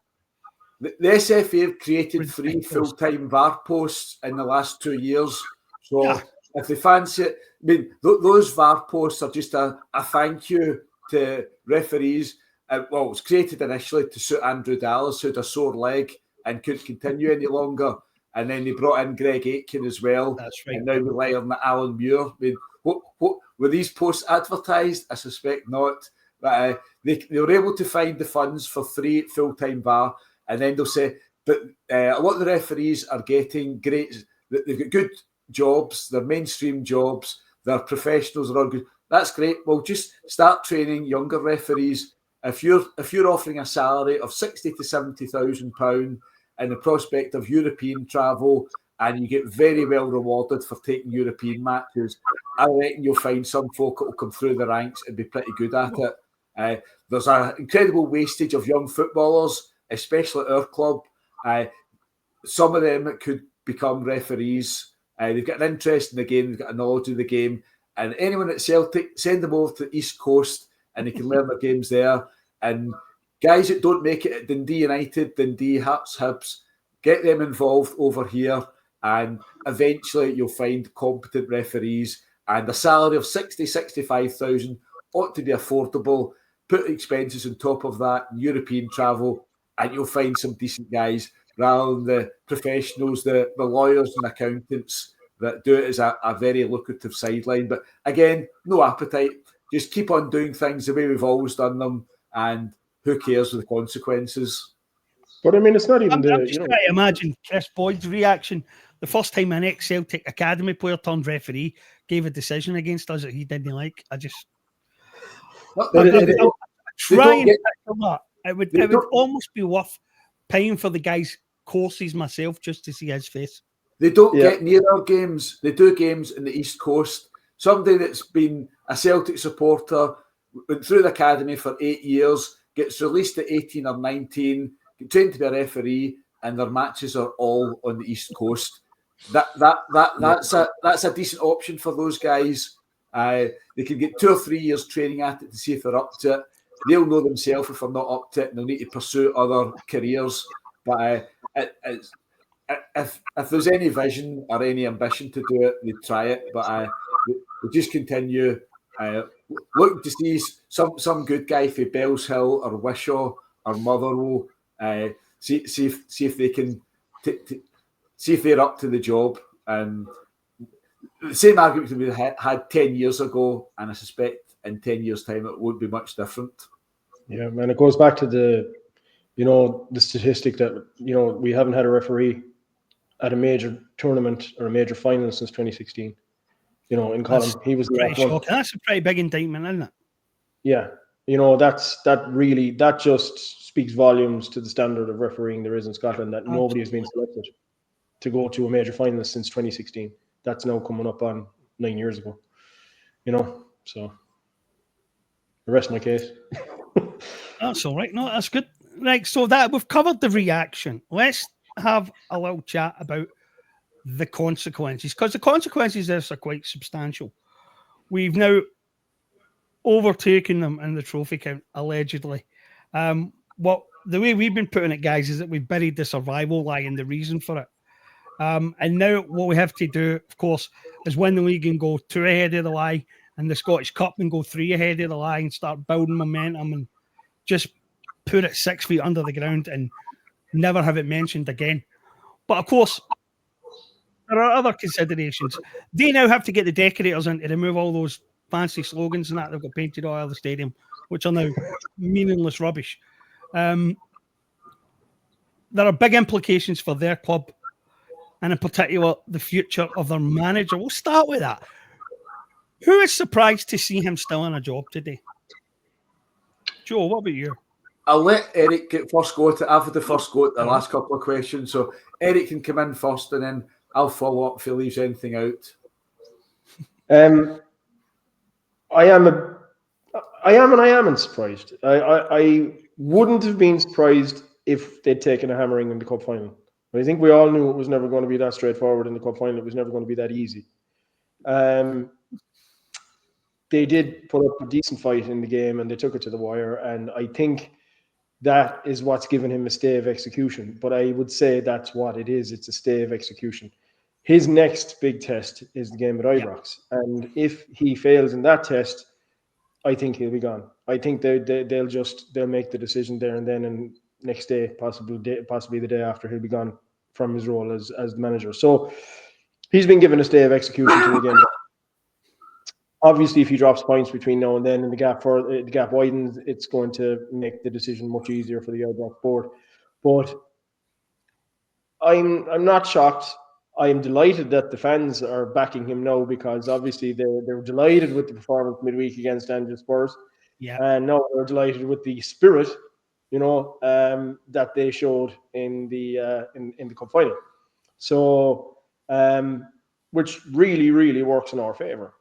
C: The SFA have created 3 full-time VAR posts in the last 2 years. So if they fancy it, I mean, those VAR posts are just a thank you to referees. Well, it was created initially to suit Andrew Dallas, who had a sore leg and couldn't continue any longer. And then they brought in Greg Aitken as well.
A: That's right.
C: And now we rely on Alan Muir. I mean, what were these posts advertised? I suspect not. But they were able to find the funds for 3 full-time VAR. And then they'll say, but a lot of the referees are getting great, they've got good jobs, they're mainstream jobs, they're professionals, they're all good. That's great. Well, just start training younger referees. If you're offering a salary of £60,000 to £70,000 and the prospect of European travel, and you get very well rewarded for taking European matches, I reckon you'll find some folk that will come through the ranks and be pretty good at it. There's an incredible wastage of young footballers, especially at our club. Some of them could become referees. They've got an interest in the game, they've got a knowledge of the game. And anyone at Celtic, send them over to the East Coast and they can learn their games there. And guys that don't make it at Dundee United, Dundee, Hearts, Hibs, get them involved over here. And eventually you'll find competent referees. And a salary of 60,000, 65,000 ought to be affordable. Put expenses on top of that, European travel, and you'll find some decent guys rather than the professionals, the lawyers and accountants that do it as a very lucrative sideline. But again, no appetite. Just keep on doing things the way we've always done them, and who cares with the consequences?
B: But I mean, it's not even
A: I'm just trying to imagine Chris Boyd's reaction the first time an ex-Celtic academy player turned referee gave a decision against us that he didn't like. I just... It would almost be worth paying for the guy's courses myself just to see his face.
C: They don't get near our games. They do games in the East Coast. Somebody that's been a Celtic supporter, went through the academy for 8 years, gets released at 18 or 19, trained to be a referee, and their matches are all on the East Coast. That's a decent option for those guys. They can get 2 or 3 years training at it to see if they're up to it. They'll know themselves if they're not up to it, and they'll need to pursue other careers. But if there's any vision or any ambition to do it, they try it. But we just continue looking to see some good guy for Bells Hill or Wishaw or Motherwell. See if they can see if they're up to the job. The same argument we had 10 years ago, and I suspect in 10 years' time it won't be much different.
B: Yeah, man, it goes back to the statistic that, we haven't had a referee at a major tournament or a major final since 2016. In Colin, he was the last one.
A: That's a pretty big indictment, isn't it?
B: Yeah. That just speaks volumes to the standard of refereeing there is in Scotland, that nobody has been selected to go to a major final since 2016. That's now coming up on 9 years ago. So the rest of my case.
A: That's all right. No, that's good. Right, so that we've covered the reaction. Let's have a little chat about the consequences, because the consequences of this are quite substantial. We've now overtaken them in the trophy count, allegedly. The way we've been putting it, guys, is that we've buried the survival lie and the reason for it. And now what we have to do, of course, is win the league and go 2 ahead of the lie, and the Scottish Cup and go 3 ahead of the lie, and start building momentum and just put it 6 feet under the ground and never have it mentioned again. But of course, there are other considerations. They now have to get the decorators in to remove all those fancy slogans and that they've got painted all over the stadium, which are now meaningless rubbish. There are big implications for their club, and in particular, the future of their manager. We'll start with that. Who is surprised to see him still in a job today? Joe, what about you?
C: I'll let Eric get first go at it. I've had the first go at the last couple of questions. So Eric can come in first and then I'll follow up if he leaves anything out.
B: I am and I am surprised. I wouldn't have been surprised if they'd taken a hammering in the cup final. But I think we all knew it was never going to be that straightforward in the cup final. It was never going to be that easy. They did put up a decent fight in the game and they took it to the wire. And I think that is what's given him a stay of execution. But I would say that's what it is. It's a stay of execution. His next big test is the game at Ibrox. And if he fails in that test, I think he'll be gone. I think they'll make the decision there and then, and next day, possibly the day after, he'll be gone from his role as the manager. So he's been given a stay of execution to the game. Obviously, if he drops points between now and then, and the gap widens, it's going to make the decision much easier for the Ibrox board. But I'm not shocked. I am delighted that the fans are backing him now, because obviously they're delighted with the performance midweek against Angel Spurs.
A: Yeah.
B: And now they're delighted with the spirit, that they showed in the cup final. So, which really, really works in our favor,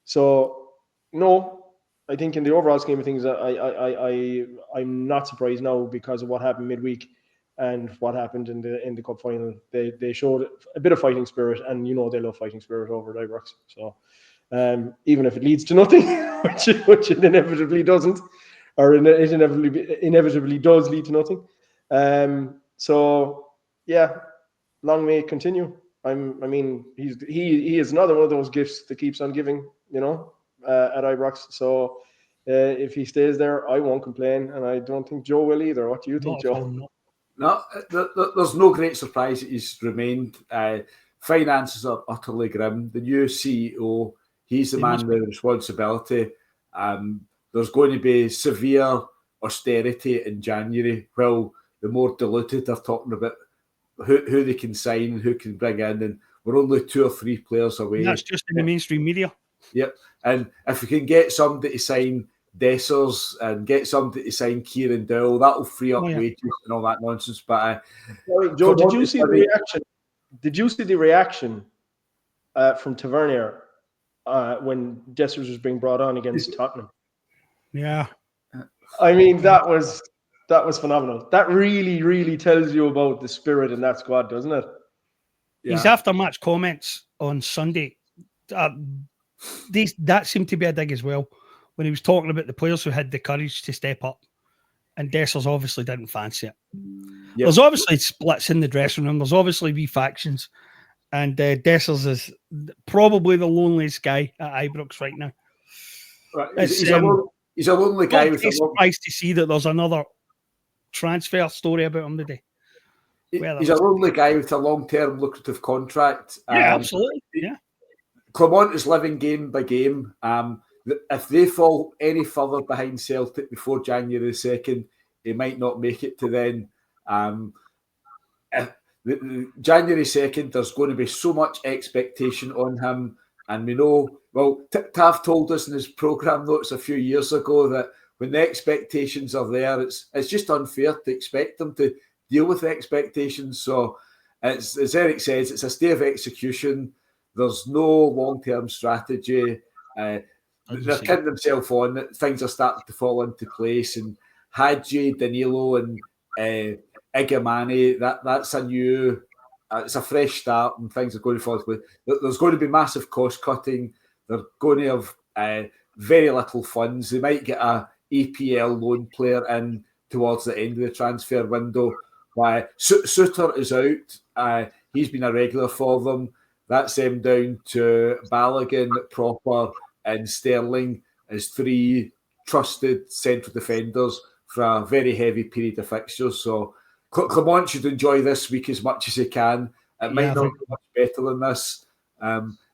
B: So, no, I think in the overall scheme of things, I'm not surprised now because of what happened midweek and what happened in the cup final. They showed a bit of fighting spirit, and they love fighting spirit over at Ibrox. So even if it leads to nothing, which it inevitably doesn't, or it inevitably does lead to nothing. So yeah, long may it continue. He is another one of those gifts that keeps on giving, at Ibrox. So if he stays there, I won't complain, and I don't think Joe will either. What do you think, Joe?
C: No, there's no great surprise that he's remained. Finances are utterly grim. The new CEO, he's the man with responsibility. There's going to be severe austerity in January, while the more diluted are talking about who they can sign and who can bring in, and we're only 2 or 3 players away.
A: And that's just in the mainstream media.
C: Yep. And if we can get somebody to sign Dessers and get somebody to sign Kieran Dowell, that'll free up wages and all that nonsense. But
B: sorry, Joe, did you see the reaction? Did you see the reaction from Tavernier when Dessers was being brought on against Tottenham?
A: Yeah.
B: I mean, that was phenomenal. That really, really tells you about the spirit in that squad, doesn't it?
A: Yeah. His after-match comments on Sunday, that seemed to be a dig as well, when he was talking about the players who had the courage to step up, and Dessers obviously didn't fancy it. Yep. There's obviously splits in the dressing room. There's obviously wee factions, and Dessers is probably the loneliest guy at Ibrox right now.
C: Right. He's a lonely guy.
A: I'm surprised to see that there's another transfer story about him today.
C: He's a lonely guy with a long-term lucrative contract.
A: Yeah, absolutely. Yeah.
C: Clermont is living game by game. If they fall any further behind Celtic before January 2nd, he might not make it to then. January 2nd, there's going to be so much expectation on him. And we know, well, Tav told us in his programme notes a few years ago that when the expectations are there, it's just unfair to expect them to deal with the expectations. So, as Eric says, it's a stay of execution. There's no long-term strategy. They're kidding themselves on that things are starting to fall into place. And Hadji, Danilo, and Igamani, that's a new, it's a fresh start, and things are going to fall into place. There's going to be massive cost cutting. They're going to have very little funds. They might get a EPL loan player in towards the end of the transfer window. Suter is out. He's been a regular for them. That's them down to Balogun, Proper, and Sterling as 3 trusted central defenders for a very heavy period of fixtures. So Clermont should enjoy this week as much as he can. It might not be much better than this.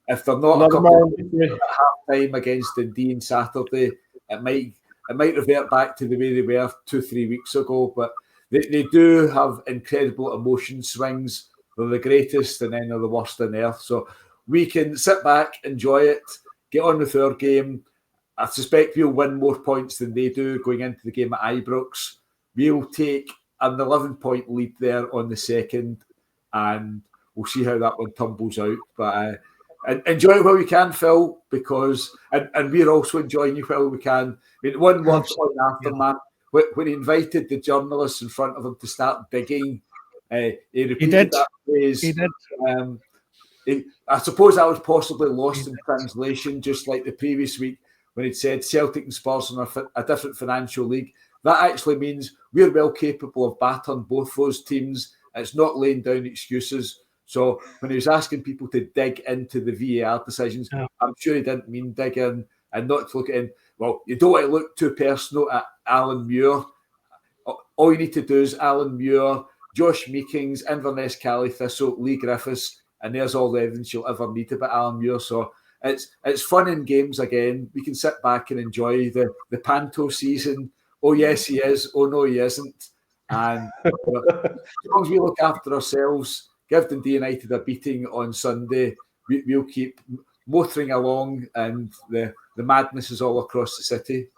C: If they're not a couple at half time against Dundee on Saturday, it might revert back to the way they were 2-3 weeks ago. But they do have incredible emotion swings. They're the greatest and then they're the worst on earth. So we can sit back, enjoy it, get on with our game. I suspect we'll win more points than they do going into the game at Ibrox. We'll take an 11-point lead there on the second, and we'll see how that one tumbles out. But enjoy it while we can, Phil, because and we're also enjoying you while we can. I mean, one word on Aftermath. When he invited the journalists in front of him to start digging, he repeated that phrase.
A: He did.
C: I suppose that was possibly lost in translation, just like the previous week when he'd said Celtic and Spurs are a different financial league. That actually means we're well capable of battering both those teams. It's not laying down excuses. So when he was asking people to dig into the VAR decisions, I'm sure he didn't mean dig in and not to look at him. Well, you don't want to look too personal at Alan Muir. All you need to do is Alan Muir, Josh Meekings, Inverness Cali Thistle, Lee Griffiths, and there's all the evidence you'll ever need about Alan Muir. So it's fun in games again. We can sit back and enjoy the Panto season. Oh, yes, he is. Oh, no, he isn't. And as long as we look after ourselves, give Dundee United a beating on Sunday, we'll keep motoring along, and the madness is all across the city.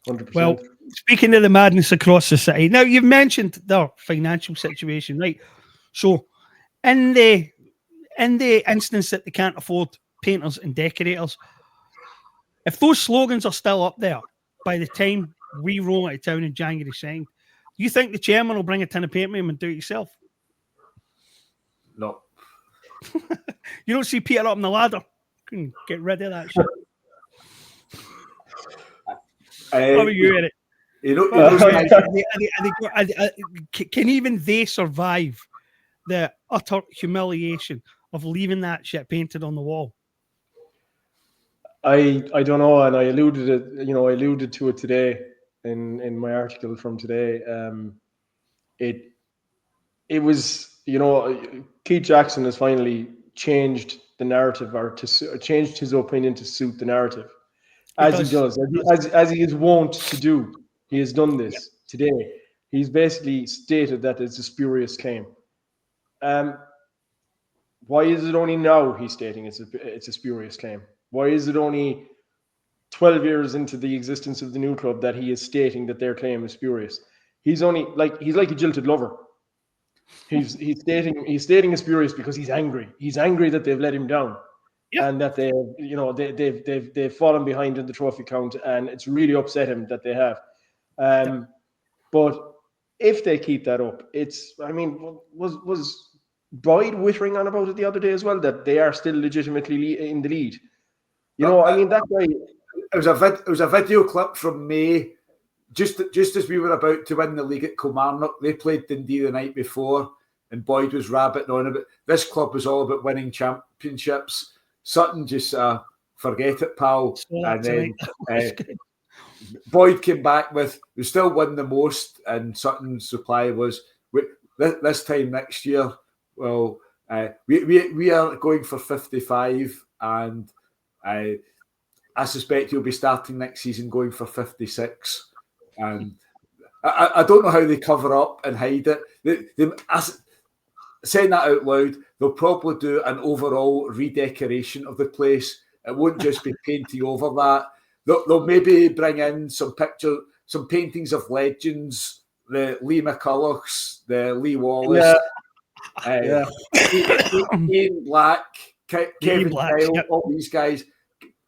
B: 100%.
A: Well, speaking of the madness across the city, now you've mentioned their financial situation, right? So in the instance that they can't afford painters and decorators, if those slogans are still up there by the time we roll out of town in January 2nd, do you think the chairman will bring a tin of paint with him and do it yourself?
C: No.
A: You don't see Peter up on the ladder. Couldn't get rid of that shit. How are you at it? Can even they survive the utter humiliation of leaving that shit painted on the wall?
B: I don't know, and I alluded to it today in my article from today. It was, Keith Jackson has finally changed the narrative, or changed his opinion to suit the narrative, as he is wont to do. He has done this today. He's basically stated that it's a spurious claim. Why is it only now he's stating it's a spurious claim? Why is it only 12 years into the existence of the new club that he is stating that their claim is spurious? He's like a jilted lover. He's stating it's spurious because he's angry. He's angry that they've let him down, and that they've fallen behind in the trophy count, and it's really upset him that they have. But if they keep that up, was Boyd whittering on about it the other day as well, that they are still legitimately in the lead? That guy.
C: It was a video clip from May, just as we were about to win the league at Kilmarnock. They played Dundee the night before, and Boyd was rabbiting on about this club was all about winning championships. Sutton just forget it, pal. And then Boyd came back with, we still win the most, and Sutton's reply was, this time next year, well, we are going for 55, and I suspect he'll be starting next season going for 56. And I don't know how they cover up and hide it. Saying that out loud, they'll probably do an overall redecoration of the place. It won't just be painting over that. They'll maybe bring in some paintings of legends, the Lee McCullochs, the Lee Wallace, Ian Black, Kevin Kyle, all these guys.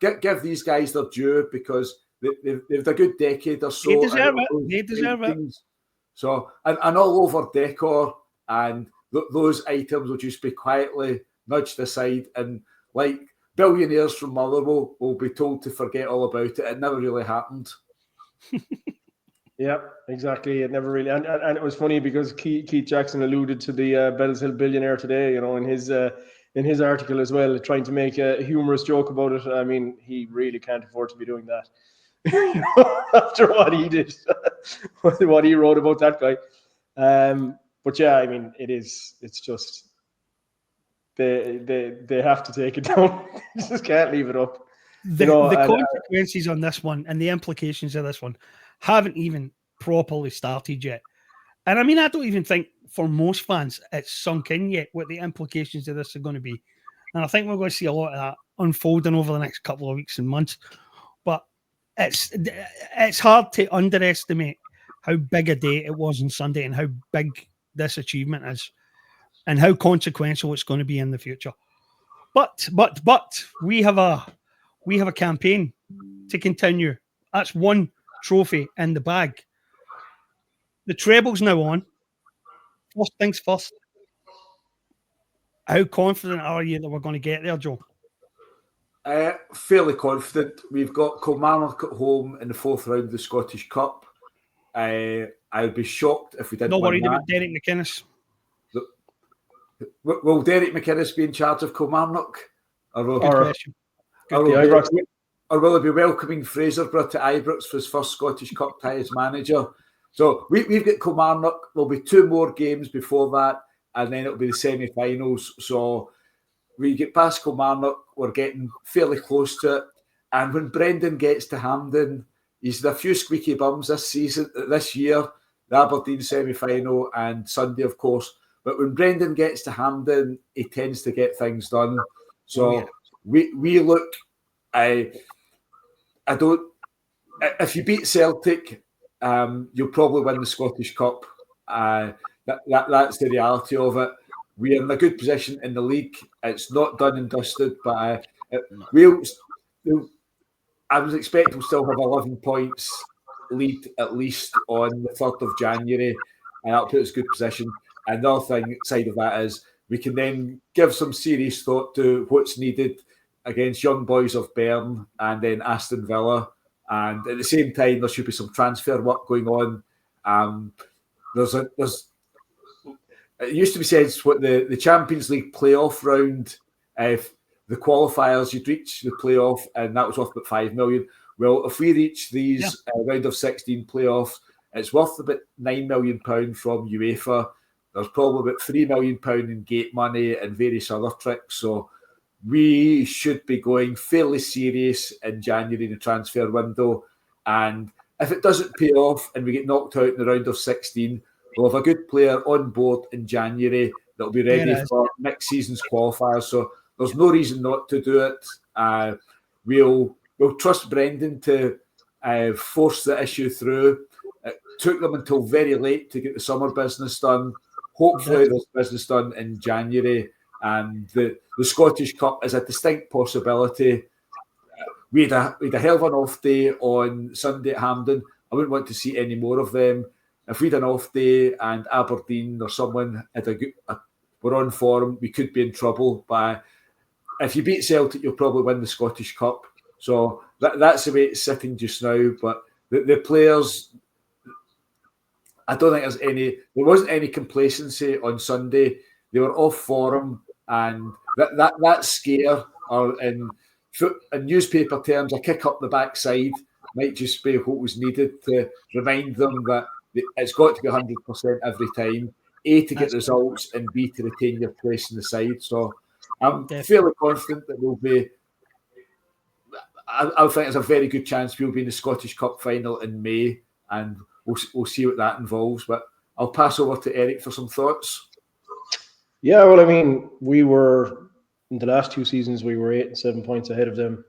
C: Give these guys their due, because they've a good decade or so.
A: They deserve it.
C: So, and all over decor, and those items will just be quietly nudged aside, and like billionaires from Motherwell will be told to forget all about it. It never really happened.
B: Yeah, exactly. It never really, and it was funny because Keith Jackson alluded to the Bells Hill billionaire today, in his article as well, trying to make a humorous joke about it. I mean, he really can't afford to be doing that. After what he did, what he wrote about that guy. But yeah, I mean, it's just they have to take it down. They just can't leave it up.
A: The consequences on this one and the implications of this one haven't even properly started yet. And I mean, I don't even think for most fans it's sunk in yet what the implications of this are going to be. And I think we're going to see a lot of that unfolding over the next couple of weeks and months. But it's hard to underestimate how big a day it was on Sunday and how big this achievement is and how consequential it's going to be in the future. But we have a campaign to continue. That's one trophy in the bag. The treble's now on. First things first. How confident are you that we're going to get there, Joe?
C: Fairly confident. We've got Kilmarnock at home in the 4th round of the Scottish Cup. I'd be shocked if we didn't.
A: Not worried about Derek McInnes.
C: Will Derek McInnes be in charge of Kilmarnock? Or will he be welcoming Fraserburgh to Ibrox for his first Scottish Cup tie as manager? So we've got Kilmarnock. There'll be 2 more games before that, and then it'll be the semi-finals. So we get past Kilmarnock, we're getting fairly close to it. And when Brendan gets to Hampden, he's had a few squeaky bums this year, the Aberdeen semi-final and Sunday, of course. But when Brendan gets to Hampden, he tends to get things done. So we look. I don't. If you beat Celtic, you'll probably win the Scottish Cup. That's the reality of it. We are in a good position in the league. It's not done and dusted, but I was expecting we'll still have 11 points lead at least on the 3rd of January, and that'll put us in good position. And the other side of that is we can then give some serious thought to what's needed against Young Boys of Bern and then Aston Villa. And at the same time, there should be some transfer work going on. It used to be said what the Champions League playoff round, if the qualifiers, you'd reach the playoff, and that was worth about 5 million. Well, if we reach these round of 16 playoffs, it's worth about £9 million from UEFA. There's probably about £3 million in gate money and various other tricks. So we should be going fairly serious in January in the transfer window. And if it doesn't pay off and we get knocked out in the round of 16, we'll have a good player on board in January that'll be ready for next season's qualifiers. So there's no reason not to do it. We'll trust Brendan to force the issue through. It took them until very late to get the summer business done. Hopefully there's business done in January, and the Scottish Cup is a distinct possibility. We had a hell of an off day on Sunday at Hampden. I wouldn't want to see any more of them. If we had an off day and Aberdeen or someone were on form, we could be in trouble. But if you beat Celtic, you'll probably win the Scottish Cup. So that's the way it's sitting just now. But the players, I don't think there wasn't any complacency on Sunday. They were off form, and that scare, or in newspaper terms, a kick up the backside, might just be what was needed to remind them that it's got to be 100% every time. A, to get results, and B, to retain your place in the side. So I'm fairly confident that we'll be. I think there's a very good chance we'll be in the Scottish Cup final in May, and we'll see what that involves. But I'll pass over to Eric for some thoughts.
B: Yeah, well, I mean, we were in the last 2 seasons, we were 8 and 7 points ahead of them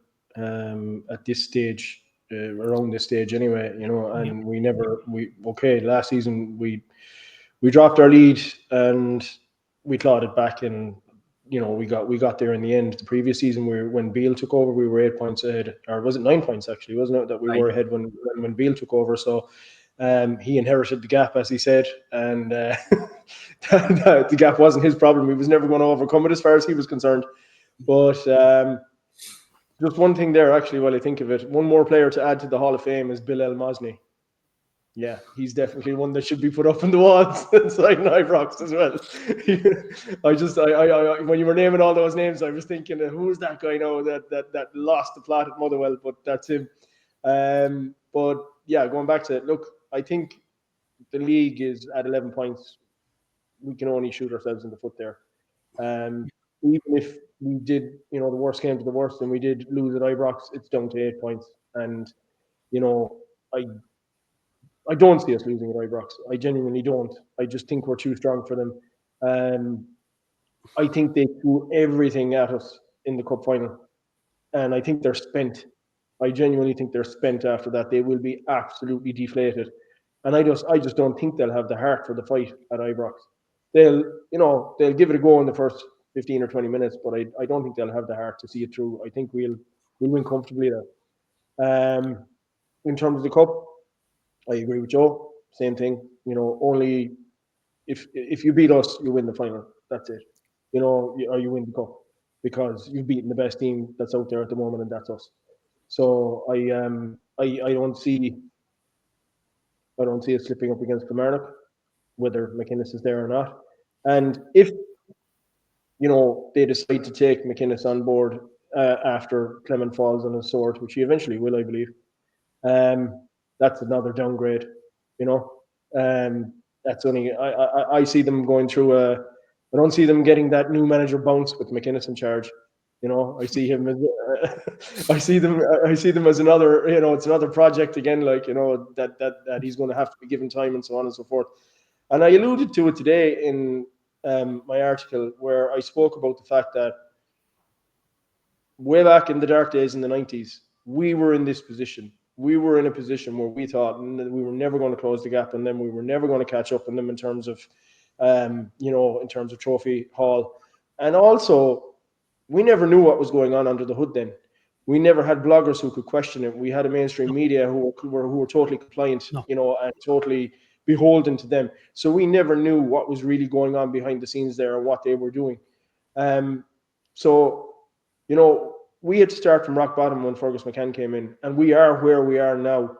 B: at this stage, around this stage anyway, and last season we dropped our lead and we clawed it back, and we got there in the end. The previous season, when Beale took over, we were 8 points ahead, or was it 9 points actually? Wasn't it that we were ahead when Beale took over? So he inherited the gap, as he said, and the gap wasn't his problem. He was never going to overcome it as far as he was concerned. But just one thing there, actually, while I think of it, one more player to add to the Hall of Fame is Bill El-Mosney. Yeah, he's definitely one that should be put up on the walls inside Ibrox as well. I when you were naming all those names, I was thinking, who's that guy now that lost the plot at Motherwell? But that's him. But yeah, going back to it, look, I think the league is at 11 points. We can only shoot ourselves in the foot there. Even if we did, the worst came to the worst and we did lose at Ibrox, it's down to 8 points. And, I don't see us losing at Ibrox. I genuinely don't. I just think we're too strong for them. I think they threw everything at us in the cup final. And I think they're spent. I genuinely think they're spent after that. They will be absolutely deflated. And I just don't think they'll have the heart for the fight at Ibrox. They'll give it a go in the first 15 or 20 minutes, but I don't think they'll have the heart to see it through. I think we'll win comfortably there. In terms of the cup, I agree with Joe. Same thing. Only if you beat us, you win the final. That's it. Or you win the cup because you've beaten the best team that's out there at the moment, and that's us. So I don't see it slipping up against Kilmarnock, whether McInnes is there or not. And if they decide to take McInnes on board after Clement falls on his sword, which he eventually will, I believe, that's another downgrade. That's only I see them going through I don't see them getting that new manager bounce with McInnes in charge. I see him as I see them as another. It's another project again. That he's going to have to be given time and so on and so forth. And I alluded to it today in my article where I spoke about the fact that way back in the dark days in the 90s, we were in this position. We were in a position where we thought we were never going to close the gap, and then we were never going to catch up on them in terms of, in terms of trophy haul. And also, we never knew what was going on under the hood then. We never had bloggers who could question it. We had a mainstream media who were totally compliant, and totally beholden to them. So we never knew what was really going on behind the scenes there and what they were doing. We had to start from rock bottom when Fergus McCann came in, and we are where we are now.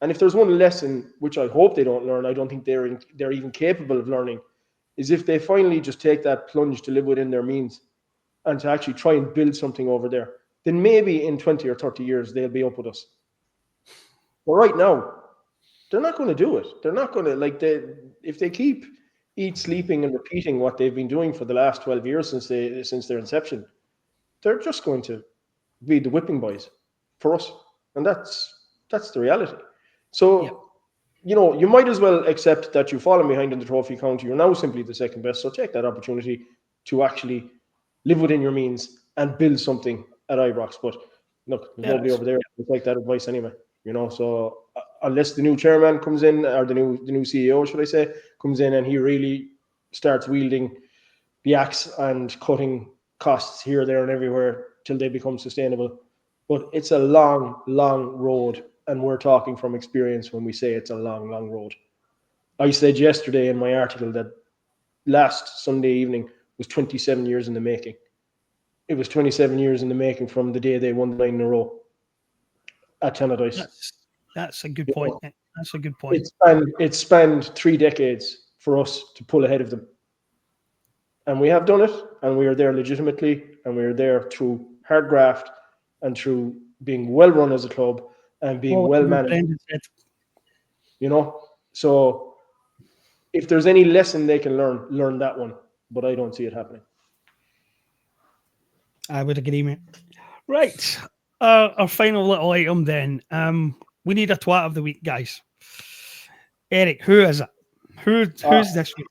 B: And if there's one lesson, which I hope they don't learn, I don't think they're even capable of learning, is if they finally just take that plunge to live within their means and to actually try and build something over there, then maybe in 20 or 30 years, they'll be up with us. But right now, they're not going to do it. They're not going to, if they keep sleeping and repeating what they've been doing for the last 12 years since their inception, they're just going to be the whipping boys for us. And that's the reality. So, you might as well accept that you've fallen behind in the trophy count. You're now simply the second best. So take that opportunity to actually live within your means and build something at Ibrox. But look, there's nobody over there to take that advice anyway. So unless the new chairman comes in, or the new CEO, should I say, comes in and he really starts wielding the axe and cutting costs here, there, and everywhere till they become sustainable. But it's a long, long road, and we're talking from experience when we say it's a long, long road. I said yesterday in my article that last Sunday evening was 27 years in the making. It was 27 years in the making from the day they won the 9 in a row at Tannadice.
A: That's a good point. That's a good point.
B: It spanned 3 decades for us to pull ahead of them. And we have done it, and we are there legitimately, and we are there through hard graft and through being well run as a club and being well managed. So if there's any lesson they can learn that one. But I don't see it happening.
A: I would agree, mate. Right. Our final little item then. We need a twat of the week, guys. Eric, who is it? Who's this week?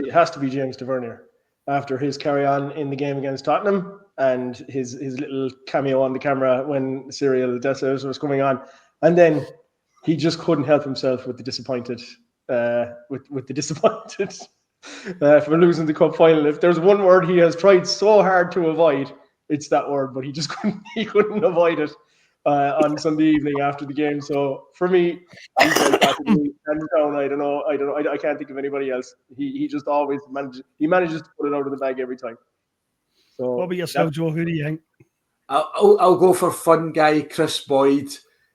B: It has to be James Tavernier. After his carry-on in the game against Tottenham and his little cameo on the camera when Cyril Dessers was coming on. And then he just couldn't help himself with the disappointed for losing the cup final. If there's one word he has tried so hard to avoid, it's that word, but he just couldn't avoid it on Sunday evening after the game. So for me, he's like that. Hands down, I don't know. I can't think of anybody else. He just always manages to put it out of the bag every time. So
A: what about yourself, Joe? Who do you think?
C: I'll go for fun guy Chris Boyd.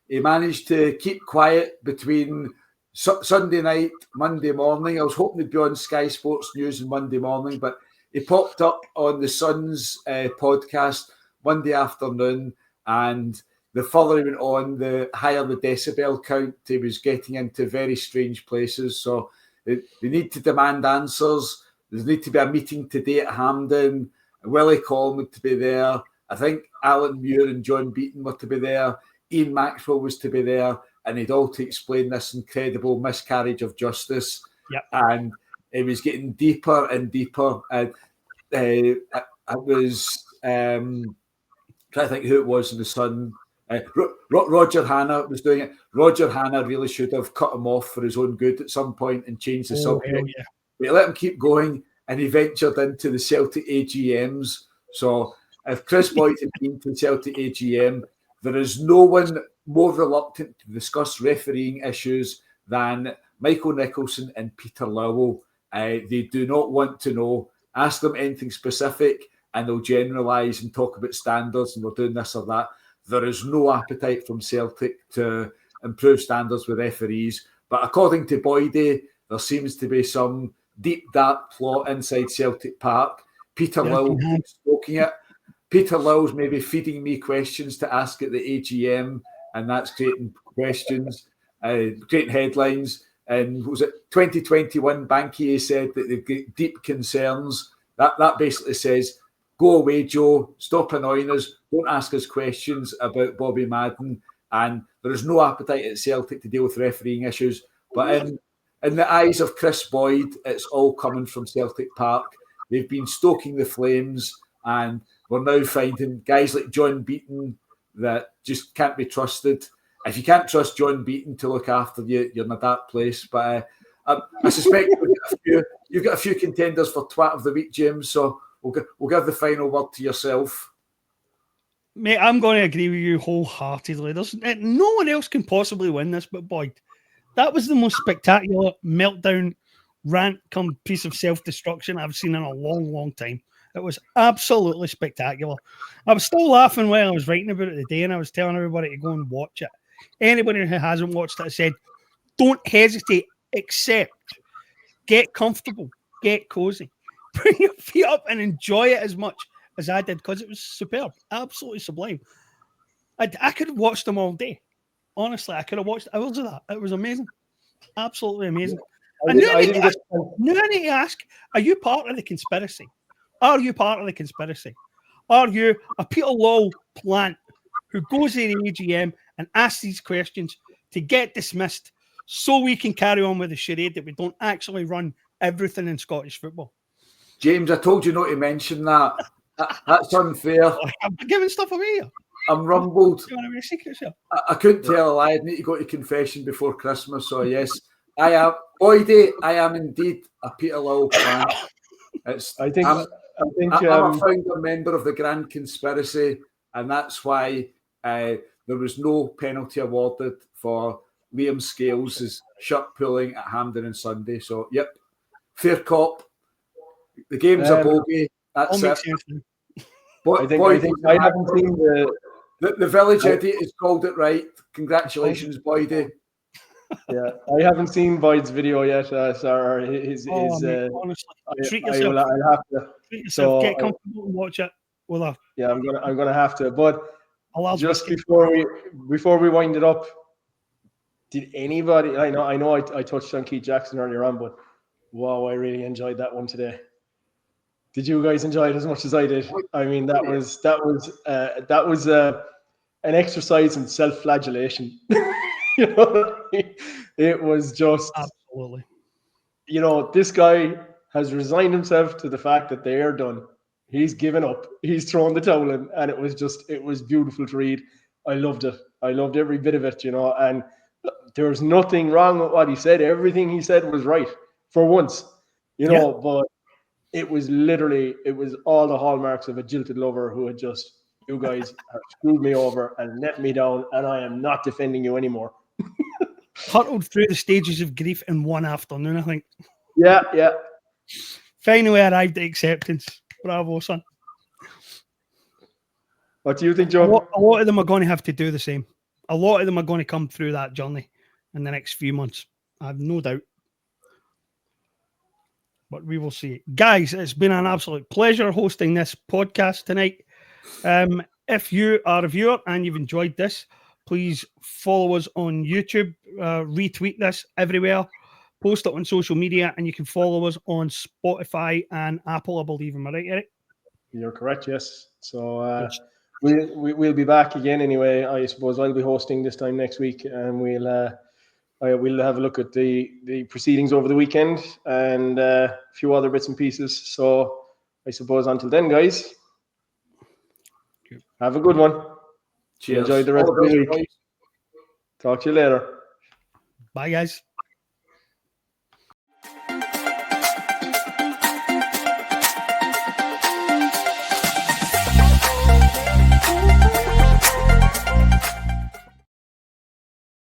C: He managed to keep quiet between Sunday night, Monday morning. I was hoping to be on Sky Sports News on Monday morning, but he popped up on the Sun's podcast Monday afternoon, and the further he went on, the higher the decibel count. He was getting into very strange places. So they need to demand answers. There need to be a meeting today at Hampden. Willie Collin to be there. I think Alan Muir and John Beaton were to be there. Ian Maxwell was to be there. And they'd all to explain this incredible miscarriage of justice.
A: Yep.
C: And it was getting deeper and deeper. And it was trying to think who it was in the Sun. Roger Hanna was doing it. Roger Hanna really should have cut him off for his own good at some point and changed the subject.
A: Yeah.
C: We let him keep going, and he ventured into the Celtic AGMs. So if Chris Boyd had been to the Celtic AGM, there is no one more reluctant to discuss refereeing issues than Michael Nicholson and Peter Lowell. They do not want to know. Ask them anything specific, and they'll generalise and talk about standards, and we're doing this or that. There is no appetite from Celtic to improve standards with referees. But according to Boydie, there seems to be some deep, dark plot inside Celtic Park. Peter Lowell keeps stoking it. Peter Lowell's maybe feeding me questions to ask at the AGM, and that's creating questions, creating headlines. And was it 2021? Bankier said that they've got deep concerns. That basically says, go away, Joe. Stop annoying us. Don't ask us questions about Bobby Madden. And there is no appetite at Celtic to deal with refereeing issues. But in the eyes of Chris Boyd, it's all coming from Celtic Park. They've been stoking the flames, and we're now finding guys like John Beaton that just can't be trusted. If you can't trust John Beaton to look after you, you're in a dark place. But I suspect you've got a few contenders for Twat of the Week, James. So we'll give the final word to yourself.
A: Mate, I'm going to agree with you wholeheartedly. There's no one else can possibly win this but Boyd. That was the most spectacular meltdown, rant, come piece of self-destruction I've seen in a long, long time. It was absolutely spectacular. I was still laughing while I was writing about it today, and I was telling everybody to go and watch it. Anybody who hasn't watched it, I said, don't hesitate, except get comfortable, get cozy, bring your feet up and enjoy it as much as I did, because it was superb, absolutely sublime. I could have watched them all day. Honestly, I could have watched hours of that. It was amazing. Absolutely amazing. I need to ask, are you part of the conspiracy? Are you part of the conspiracy? Are you a Peter Lowell plant who goes to the AGM and asks these questions to get dismissed so we can carry on with the charade that we don't actually run everything in Scottish football?
C: James, I told you not to mention that. That's unfair.
A: I'm giving stuff away here.
C: I'm rumbled.
A: You want to be a secret, sir?
C: I couldn't tell a lie. I'd need to go to confession before Christmas. So yes, I am. Boydie, I am indeed a Peter Lowell fan. I'm a founder member of the Grand Conspiracy, and that's why there was no penalty awarded for Liam Scales' shirt pulling at Hampden on Sunday. So yep, fair cop. The game's a bogey. That's it.
B: I haven't seen
C: the village idiot has called it right. Congratulations, Boydie.
B: Yeah, I haven't seen Boyd's video yet.
A: Honestly, treat yourself.
B: I'll have to.
A: Treat yourself. Get comfortable and watch it.
B: Yeah, I'm gonna have to. But just before we wind it up, did anybody? I know I touched on Keith Jackson earlier on, but wow, I really enjoyed that one today. Did you guys enjoy it as much as I did? I mean, that was an exercise in self-flagellation. You know what I mean? It was just
A: absolutely.
B: You know, this guy has resigned himself to the fact that they are done. He's given up. He's thrown the towel in, and it was beautiful to read. I loved it. I loved every bit of it, you know, and there was nothing wrong with what he said. Everything he said was right for once, you know, but it was all the hallmarks of a jilted lover who had just, you guys have screwed me over and let me down, and I am not defending you anymore.
A: Hurtled through the stages of grief in one afternoon, I think.
B: Yeah.
A: Finally arrived at acceptance. Bravo, son.
B: What do you think, Joe?
A: A lot of them are going to have to do the same. A lot of them are going to come through that journey in the next few months. I have no doubt. But we will see. Guys, it's been an absolute pleasure hosting this podcast tonight. If you are a viewer and you've enjoyed this, please follow us on YouTube, retweet this everywhere, post it on social media, and you can follow us on Spotify and Apple, I believe. Am I right, Eric?
B: You're correct, yes. So we'll be back again anyway. I suppose I'll be hosting this time next week, and we'll have a look at the proceedings over the weekend and a few other bits and pieces. So I suppose until then, guys. Have a good one.
C: Cheers.
B: Enjoy the rest of the week. Talk to you later.
A: Bye, guys.